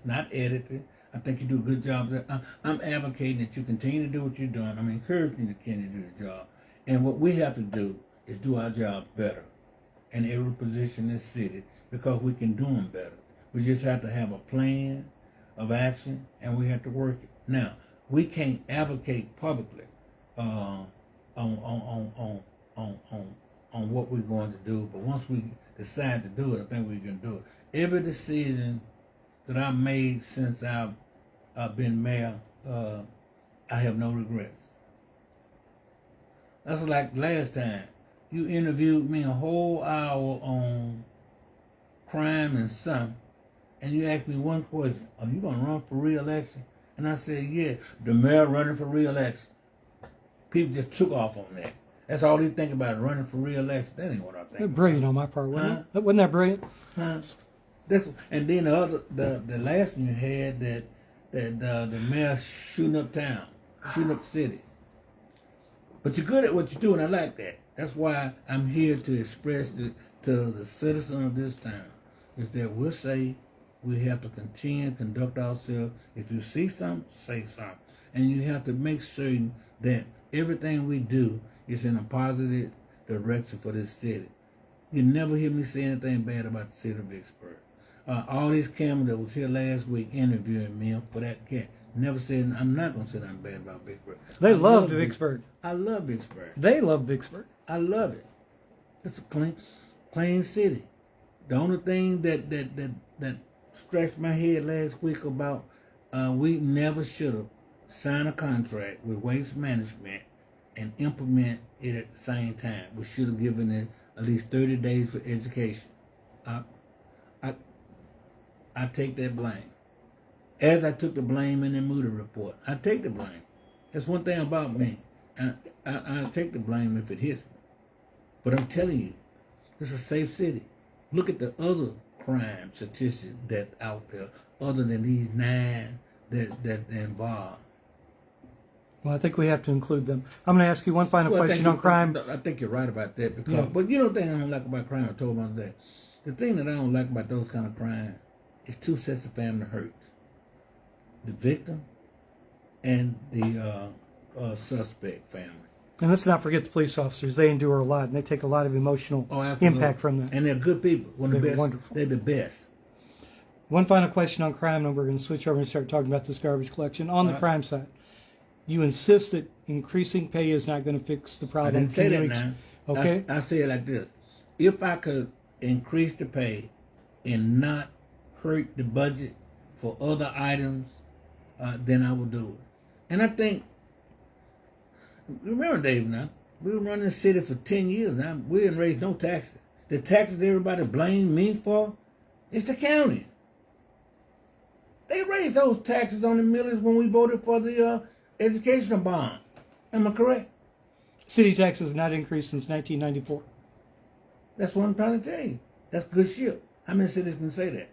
Speaker 2: not edited. I think you do a good job there. I'm advocating that you continue to do what you're doing. I'm encouraging you to continue to do the job. And what we have to do is do our job better in every position in this city, because we can do them better. We just have to have a plan of action, and we have to work it. Now, we can't advocate publicly on what we're going to do, but once we decide to do it, I think we can do it. Every decision that I've made since I've been mayor, I have no regrets. That's like last time. You interviewed me a whole hour on crime and something, and you asked me one question: are you going to run for re-election? And I said, yeah. The mayor running for re-election. People just took off on that. That's all they think about, running for re-election. That ain't what I think.
Speaker 1: Brilliant on my part, wasn't it? Wasn't that brilliant?
Speaker 2: And then the last one you had that the mayor shooting up town, shooting up the city. But you're good at what you do, and I like that. That's why I'm here to express to the citizen of this town is that we're safe. We have to continue to conduct ourselves. If you see something, say something. And you have to make certain that everything we do is in a positive direction for this city. You never hear me say anything bad about the city of Vicksburg. All these cameras that was here last week interviewing me for that cat never said, I'm not going to say nothing bad about Vicksburg.
Speaker 1: They love Vicksburg.
Speaker 2: I love Vicksburg.
Speaker 1: They love Vicksburg.
Speaker 2: I love it. It's a clean city. The only thing that scratched my head last week about we never should have signed a contract with Waste Management and implement it at the same time. We should have given it at least 30 days for education. I take that blame. As I took the blame in the Moody report, I take the blame. That's one thing about me. I take the blame if it hits me. But I'm telling you, it's a safe city. Look at the other crime statistics that's out there, other than these 9 that involved.
Speaker 3: Well, I think we have to include them. I'm going to ask you one final question on crime.
Speaker 2: I think you're right about that. Because, But you know the thing I don't like about crime, I told about that. The thing that I don't like about those kind of crime is 2 sets of family hurts. The victim and the suspect family.
Speaker 3: And let's not forget the police officers. They endure a lot, and they take a lot of emotional impact from that.
Speaker 2: And they're good people.
Speaker 3: They're wonderful.
Speaker 2: They're the best.
Speaker 3: One final question on crime, and we're going to switch over and start talking about this garbage collection. On the crime side, you insist that increasing pay is not going to fix the problem.
Speaker 2: I didn't say that now.
Speaker 3: Okay.
Speaker 2: I say it like this. If I could increase the pay and not hurt the budget for other items, then I will do it. And I think, remember, Dave, now, we were running the city for 10 years now. We didn't raise no taxes. The taxes everybody blamed me for, it's the county. They raised those taxes on the millers when we voted for the educational bond. Am I correct?
Speaker 3: City taxes have not increased since 1994.
Speaker 2: That's what I'm trying to tell you. That's good shit. How many cities can say that?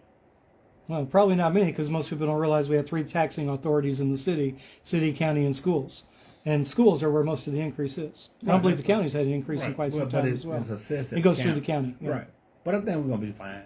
Speaker 3: Well, probably not many, because most people don't realize we have 3 taxing authorities in the city: county, and schools. And schools are where most of the increase is. I don't believe the county's had an increase in quite some time as well. It goes through the county. Yeah.
Speaker 2: Right. But I think we're going to be fine.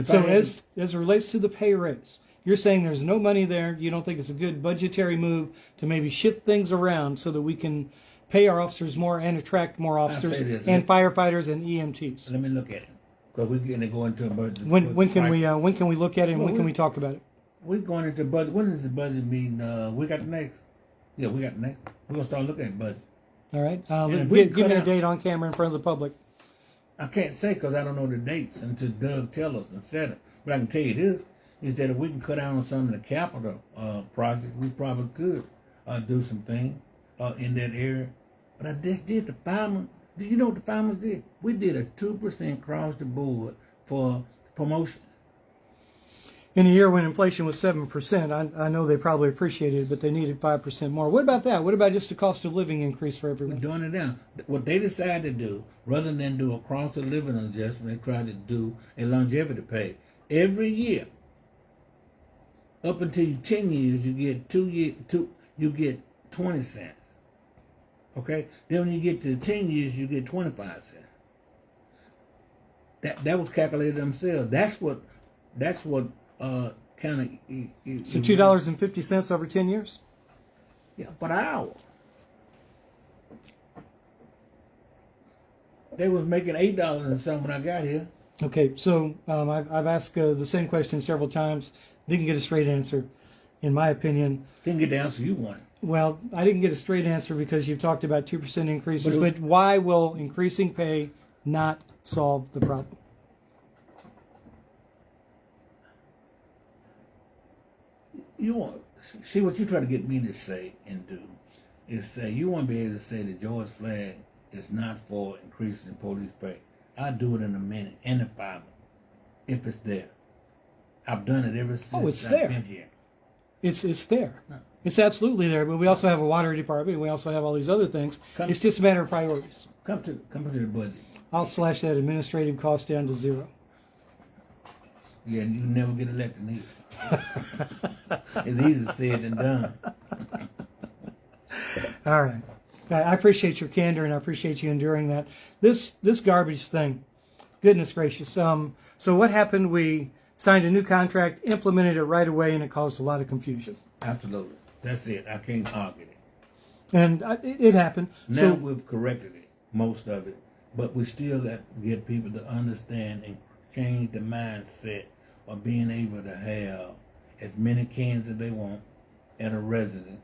Speaker 3: So as it relates to the pay raise, you're saying there's no money there. You don't think it's a good budgetary move to maybe shift things around so that we can pay our officers more and attract more officers and firefighters and EMTs.
Speaker 2: Let me look at it. Because we're going to go into a budget.
Speaker 3: When can we look at it, and when can we talk about it?
Speaker 2: We're going into budget. When is the budget meeting? We got the next. Yeah, we got the next. We're going to start looking at budget.
Speaker 3: All right. Give me a date on camera in front of the public.
Speaker 2: I can't say because I don't know the dates until Doug tells us and said it. But I can tell you this, is that if we can cut out on some of the capital projects, we probably could do some things in that area. But I just did the firemen. Do you know what the farmers did? We did a 2% across the board for promotion.
Speaker 3: In a year when inflation was 7%, I know they probably appreciated it, but they needed 5% more. What about that? What about just a cost of living increase for everyone?
Speaker 2: We're doing it now. What they decided to do, rather than do a cost of living adjustment, they tried to do a longevity pay. Every year, up until 10 years, you get 20 cents. Okay? Then when you get to 10 years, you get 25 cents. That was calculated themselves. That's what kind of...
Speaker 3: So $2.50 over 10 years?
Speaker 2: Yeah, per hour. They was making $8 and something when I got here.
Speaker 3: Okay, so I've asked the same question several times. Didn't get a straight answer, in my opinion.
Speaker 2: Didn't get the answer you wanted.
Speaker 3: Well, I didn't get a straight answer because you've talked about 2% increases, but why will increasing pay not solve the problem?
Speaker 2: You want see what you try to get me to say and do is say you want to be able to say the George flag is not for increasing the police pay. I'll do it in a minute in the Bible if it's there. I've done it ever since I've been here.
Speaker 3: It's there. No. It's absolutely there. But we also have a water department. And we also have all these other things. It's just a matter of priorities.
Speaker 2: Come to the budget.
Speaker 3: I'll slash that administrative cost down to 0.
Speaker 2: Yeah, and you never get elected either. It's easier said than done.
Speaker 3: All right. I appreciate your candor and I appreciate you enduring that. This garbage thing, goodness gracious. So what happened? We signed a new contract, implemented it right away, and it caused a lot of confusion.
Speaker 2: Absolutely. That's it. I can't argue it.
Speaker 3: And it happened.
Speaker 2: Now
Speaker 3: So
Speaker 2: we've corrected it, most of it, but we still got to get people to understand and change the mindset of being able to have as many cans as they want at a resident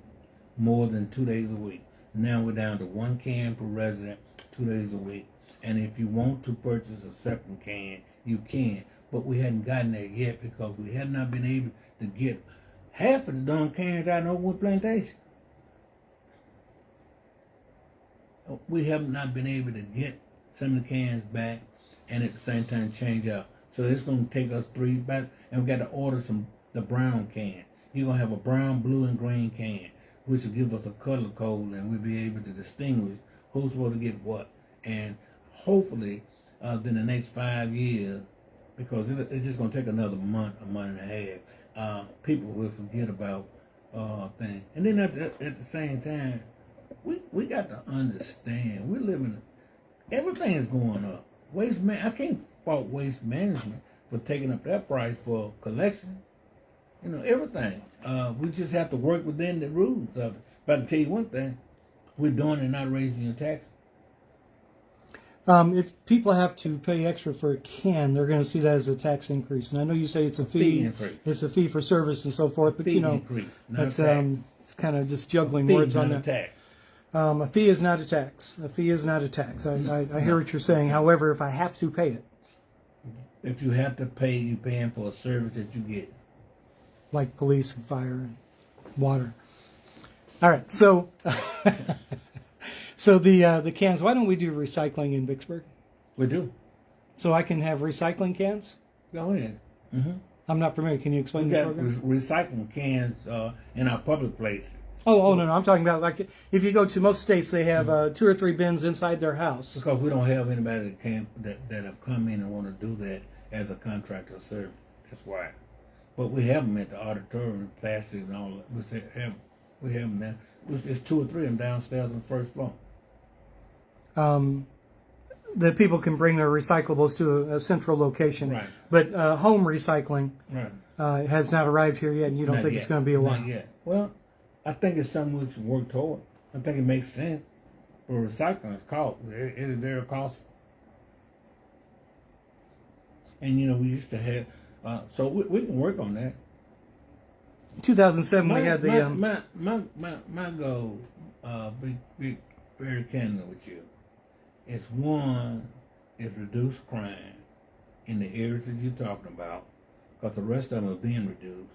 Speaker 2: more than 2 days a week. Now we're down to 1 can per resident 2 days a week. And if you want to purchase a second can, you can. But we hadn't gotten there yet because we had not been able to get half of the darn cans out in Oakwood Plantation. We have not been able to get some of the cans back and at the same time change out. So it's going to take us 3 back, and we got to order the brown can. You're going to have a brown, blue, and green can, which will give us a color code, and we'll be able to distinguish who's supposed to get what. And hopefully, in the next 5 years, because it's just going to take another month, a month and a half, people will forget about things. And then at the same time, we got to understand we're living. Everything is going up. I can't fault waste management for taking up that price for collection. You know, everything. We just have to work within the rules of it. But I can tell you one thing: we're doing it, not raising your taxes.
Speaker 3: if people have to pay extra for a can, they're going to see that as a tax increase. And I know you say it's a fee, it's a fee for service and so forth, but you know,
Speaker 2: increase,
Speaker 3: that's it's kind of just juggling words on that.
Speaker 2: Tax.
Speaker 3: A fee is not a tax. A fee is not a tax. I hear what you're saying. However, if I have to pay it,
Speaker 2: If you have to pay, you're paying for a service that you get.
Speaker 3: like police and fire and water. All right, so so the cans. Why don't we do recycling in Vicksburg?
Speaker 2: We do.
Speaker 3: So I can have recycling cans.
Speaker 2: Go ahead. Mm-hmm.
Speaker 3: I'm not familiar. Can you explain
Speaker 2: We
Speaker 3: the
Speaker 2: got
Speaker 3: program?
Speaker 2: recycling cans in our public places.
Speaker 3: Oh no, I'm talking about like if you go to most states, they have 2 or 3 bins inside their house.
Speaker 2: Because we don't have anybody that have come in and want to do that as a contractor or service. That's why. But we have them at the auditorium, plastic and all that. We have them there. It's 2 or 3 of them downstairs on the first floor.
Speaker 3: That people can bring their recyclables to a central location.
Speaker 2: Right.
Speaker 3: But home recycling
Speaker 2: Right.
Speaker 3: has not arrived here yet, and you don't
Speaker 2: Not
Speaker 3: think
Speaker 2: yet.
Speaker 3: it's going to be a while.
Speaker 2: Not yet. Well, I think it's something we should work toward. I think it makes sense. But recycling is cost. It is very costly. And you know, we used to have. So we can work on that.
Speaker 3: 2007, we had the
Speaker 2: my goal, be very candid with you, is one is reduce crime in the areas that you're talking about, because the rest of them are being reduced,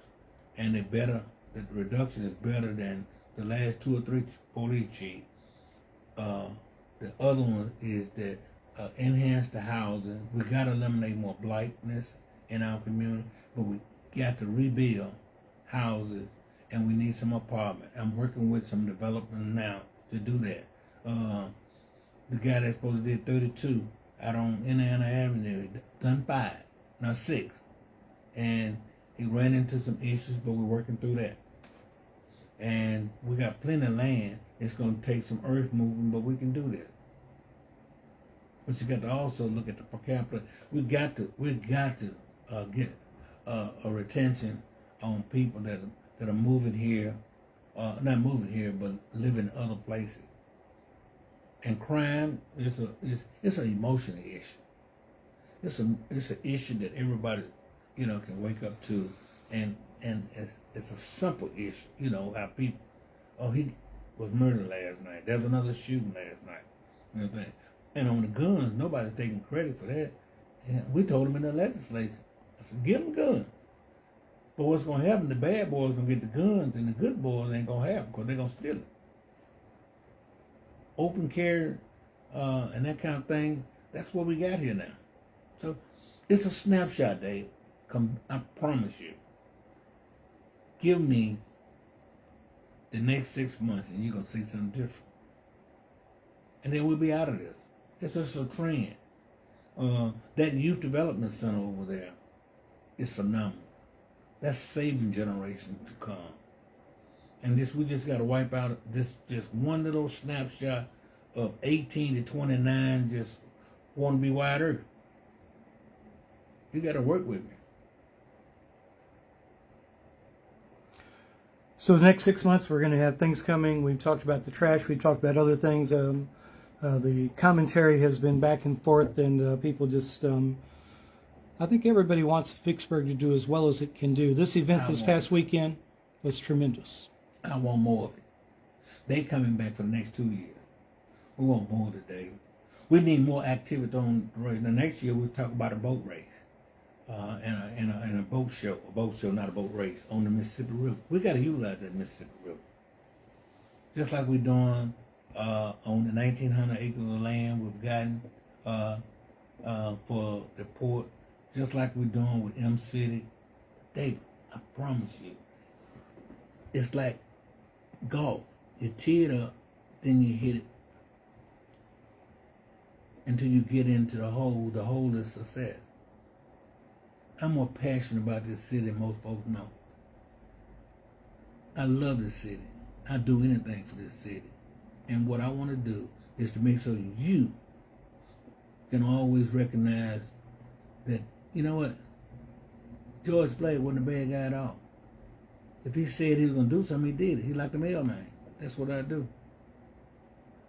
Speaker 2: and the reduction is better than the last 2 or 3 police chiefs. The other one is that enhance the housing. We got to eliminate more blightness in our community, but we got to rebuild houses, and we need some apartment. I'm working with some development now to do that. The guy that's supposed to do 32 out on Indiana Avenue done 5, now 6, and he ran into some issues, but we're working through that. And we got plenty of land. It's going to take some earth moving, but we can do that. But you got to also look at the per capita. We got to get a retention on people that are moving here, not moving here, but live in other places. And crime is it's an emotional issue. It's an issue that everybody, you know, can wake up to, and it's a simple issue. You know, how people, he was murdered last night. There's another shooting last night. You know what I'm saying? And on the guns, nobody's taking credit for that. And we told them in the legislature, I said, give them guns. But what's going to happen, the bad boys going to get the guns, and the good boys ain't going to have them because they're going to steal it. Open carry and that kind of thing, that's what we got here now. So it's a snapshot, Dave. I promise you. Give me the next 6 months and you're going to see something different. And then we'll be out of this. It's just a trend. That youth development center over there is phenomenal. That's saving generations to come. And we just got to wipe out this just one little snapshot of 18 to 29 just want to be wide earth. You got to work with me.
Speaker 1: So the next 6 months, we're going to have things coming. We've talked about the trash. We've talked about other things. The commentary has been back and forth, and people just... I think everybody wants Vicksburg to do as well as it can do. This event this past weekend was tremendous.
Speaker 2: I want more of it. They coming back for the next 2 years. We want more of it, Dave. We need more activity on the race. The next year we'll talk about a boat race. And a boat show, not a boat race, on the Mississippi River. We got to utilize that Mississippi River. Just like we're doing on the 1,900 acres of land we've gotten for the port, just like we're doing with M City. David, I promise you, it's like golf. You tee it up, then you hit it until you get into the hole. The hole is success. I'm more passionate about this city than most folks know. I love this city. I do anything for this city. And what I want to do is to make sure you can always recognize that, you know what, George Floyd wasn't a bad guy at all. If he said he was going to do something, he did it. He like the mailman. That's what I do.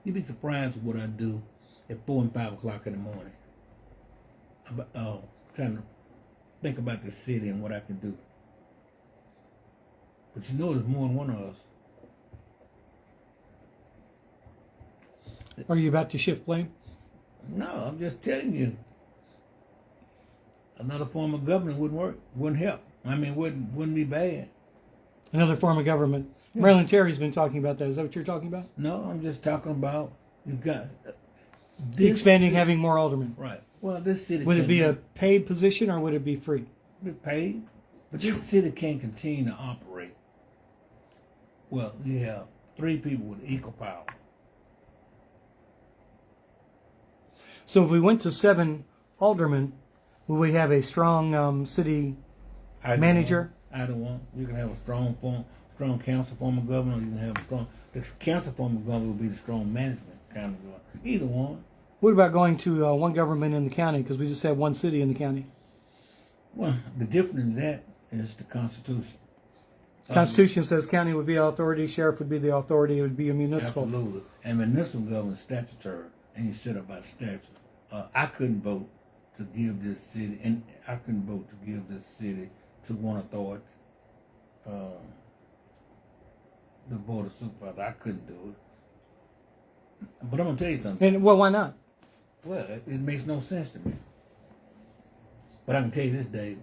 Speaker 2: You'd be surprised at what I do at 4 and 5 o'clock in the morning. Trying to think about the city and what I can do. But you know there's more than one of us.
Speaker 1: Are you about to shift blame?
Speaker 2: No, I'm just telling you. Another form of government wouldn't work, wouldn't help. I mean, wouldn't be bad.
Speaker 1: Another form of government. Yeah. Marilyn Terry's been talking about that. Is that what you're talking about?
Speaker 2: No, I'm just talking about you got
Speaker 1: expanding, having more aldermen.
Speaker 2: Right. Well, this city
Speaker 1: would it be a paid position or would it be free?
Speaker 2: Be paid, but this city can't continue to operate. Well, you have 3 people with equal power.
Speaker 1: So if we went to 7 aldermen, will we have a strong city manager?
Speaker 2: Either one. You can have a strong council form of government, or you can have a strong. The council form of government will be the strong management kind of government. Either one.
Speaker 1: What about going to one government in the county? Because we just have one city in the county.
Speaker 2: Well, the difference in that is the Constitution.
Speaker 1: Constitution says county would be authority, sheriff would be the authority, it would be a municipal.
Speaker 2: Absolutely. And municipal government is statutory, and you set up by statute. I couldn't vote to give this city, and I couldn't vote to give this city to one authority. The Board of Supervisors, I couldn't do it. But I'm going to tell you something.
Speaker 1: And well, why not?
Speaker 2: Well, it makes no sense to me. But I can tell you this, Dave.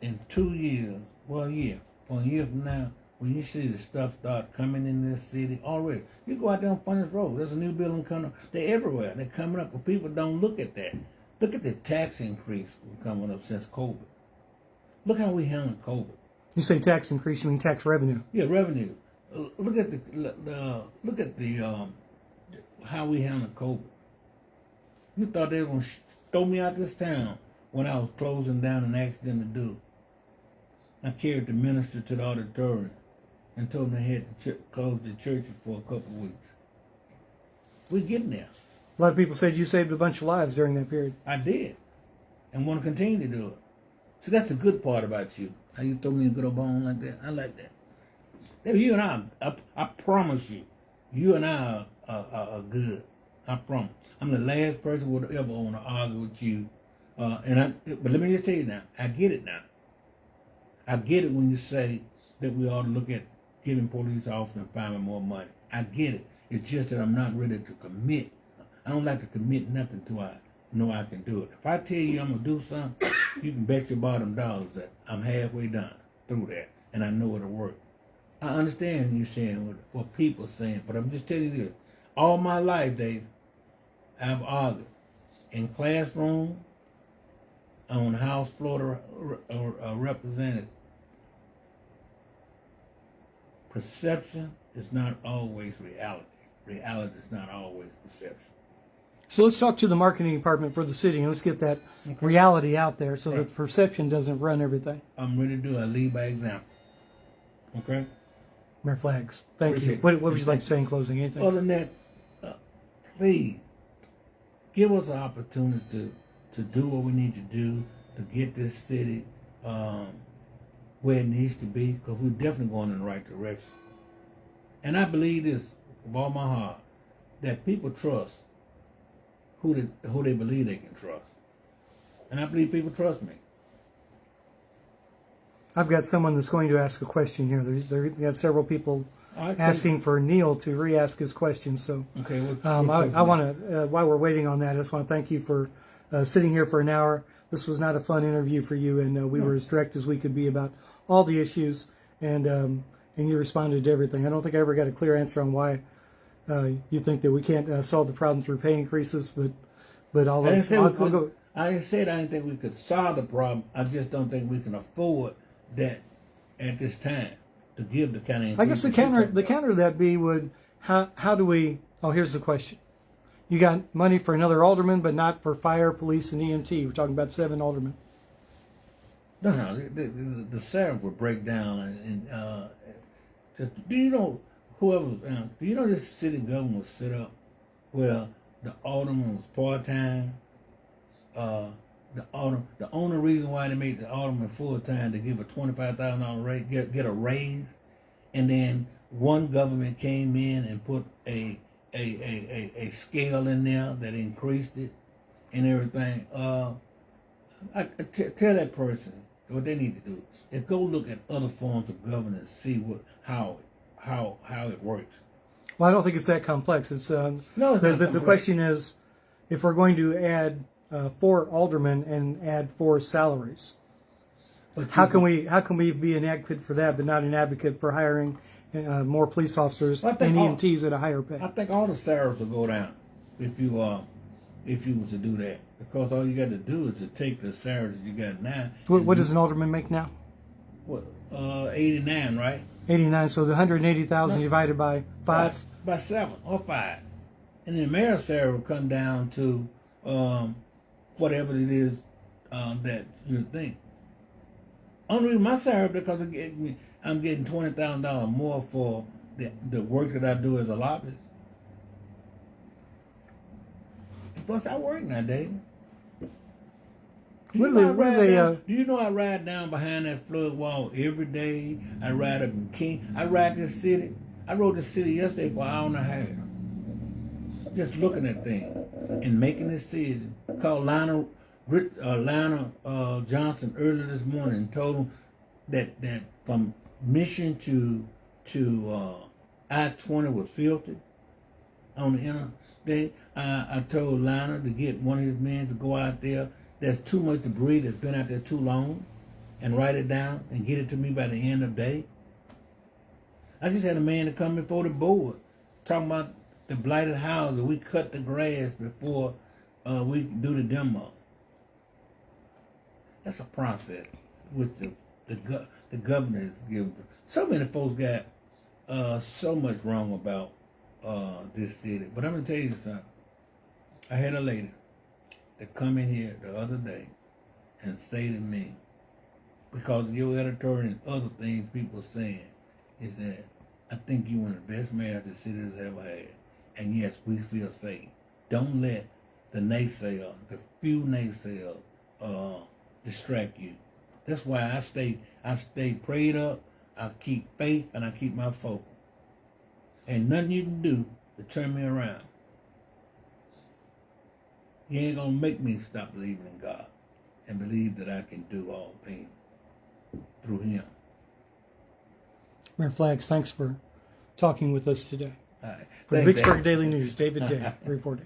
Speaker 2: In 2 years, well, a year from now, when you see the stuff start coming in this city already, you go out there on Funness Road. There's a new building coming up. They're everywhere. They're coming up, but people don't look at that. Look at the tax increase coming up since COVID. Look how we handled COVID.
Speaker 1: You say tax increase, you mean tax revenue?
Speaker 2: Yeah, revenue. Look at how we handled COVID. You thought they were going to throw me out this town when I was closing down and asked them to do it. I carried the minister to the auditorium and told them they had to close the churches for a couple of weeks. We're getting there.
Speaker 1: A lot of people said you saved a bunch of lives during that period.
Speaker 2: I did, and want to continue to do it. So that's the good part about you. How you throw me a good old bone like that. I like that. You and I promise you and I are good. I promise. I'm the last person who would ever want to argue with you. But let me just tell you now, I get it now. I get it when you say that we ought to look at giving police officers and finding more money. I get it. It's just that I'm not ready to commit. I don't like to commit nothing till I know I can do it. If I tell you I'm going to do something, you can bet your bottom dollars that I'm halfway done through that, and I know it'll work. I understand you saying what people are saying, but I'm just telling you this. All my life, Dave, I've argued in classroom, on the House floor represented. Perception is not always reality. Reality is not always perception.
Speaker 1: So let's talk to the marketing department for the city and let's get that reality out there so that the perception doesn't run everything.
Speaker 2: I'm ready to do it. I lead by example. Okay.
Speaker 1: Mayor Flags, thank you.
Speaker 2: Appreciate it.
Speaker 1: What would you like to say in closing? Anything?
Speaker 2: Other than that, please give us an opportunity to do what we need to do to get this city where it needs to be, because we're definitely going in the right direction. And I believe this with all my heart, that people trust who they believe they can trust. And I believe people trust me.
Speaker 1: I've got someone that's going to ask a question here. We got several people
Speaker 2: All right,
Speaker 1: asking for Neil to re-ask his question. So
Speaker 2: Okay.
Speaker 1: I want to, while we're waiting on that, I just want to thank you for sitting here for an hour. This was not a fun interview for you, and we were as direct as we could be about all the issues, and you responded to everything. I don't think I ever got a clear answer on why you think that we can't solve the problem through pay increases, but I'll go.
Speaker 2: I said I didn't think we could solve the problem. I just don't think we can afford that at this time to give the kind of.
Speaker 1: I guess the counter to that would how do we? Oh, here's the question. You got money for another alderman, but not for fire, police, and EMT. We're talking about 7 aldermen.
Speaker 2: No, the salary will break down, and do you know do you know this city government was set up where the alderman was part time. The only reason why they made the alderman full time to give a $25,000 rate, get a raise, and then one government came in and put a scale in there that increased it and everything. Tell that person what they need to do is go look at other forms of governance, see how it works.
Speaker 1: Well, I don't think it's that complex. It's
Speaker 2: No,
Speaker 1: the question is, if we're going to add 4 aldermen and add 4 salaries,
Speaker 2: But
Speaker 1: how can we be an advocate for that, but not an advocate for hiring more police officers and EMTs at a higher pay?
Speaker 2: I think all the salaries will go down if you was to do that, because all you got to do is to take the salaries that you got now.
Speaker 1: What does an alderman make now?
Speaker 2: What 89, right?
Speaker 1: 89. So the 180,000 divided by 5.
Speaker 2: By 7 or 5, and then the mayor's salary will come down to whatever it is that you think. Only reason my salary because I'm getting $20,000 more for the work that I do as a lobbyist. Plus, I work now, David. Do you know I ride down behind that flood wall every day? I ride up in King. I ride this city. I rode this city yesterday for an hour and a half. Just looking at things and making decisions. Called Lionel Johnson earlier this morning and told him that from Mission to I-20 was filtered on the interstate. I told Lionel to get one of his men to go out there. There's too much debris that's been out there too long, and write it down and get it to me by the end of the day. I just had a man to come before the board talking about the blighted houses. We cut the grass before we do the demo. That's a process which the governor is giving. So many folks got so much wrong about this city. But I'm going to tell you something. I had a lady that come in here the other day and say to me, because of your editorial and other things people are saying, is that I think you're one of the best mayors the city has ever had. And yes, we feel safe. Don't let the naysayers, the few naysayers, distract you. That's why I stay prayed up, I keep faith, and I keep my focus. And nothing you can do to turn me around. You ain't gonna make me stop believing in God and believe that I can do all things through Him.
Speaker 1: Mayor Flags, thanks for talking with us today.
Speaker 2: All right.
Speaker 1: For the Vicksburg Daily News, David Day reporting.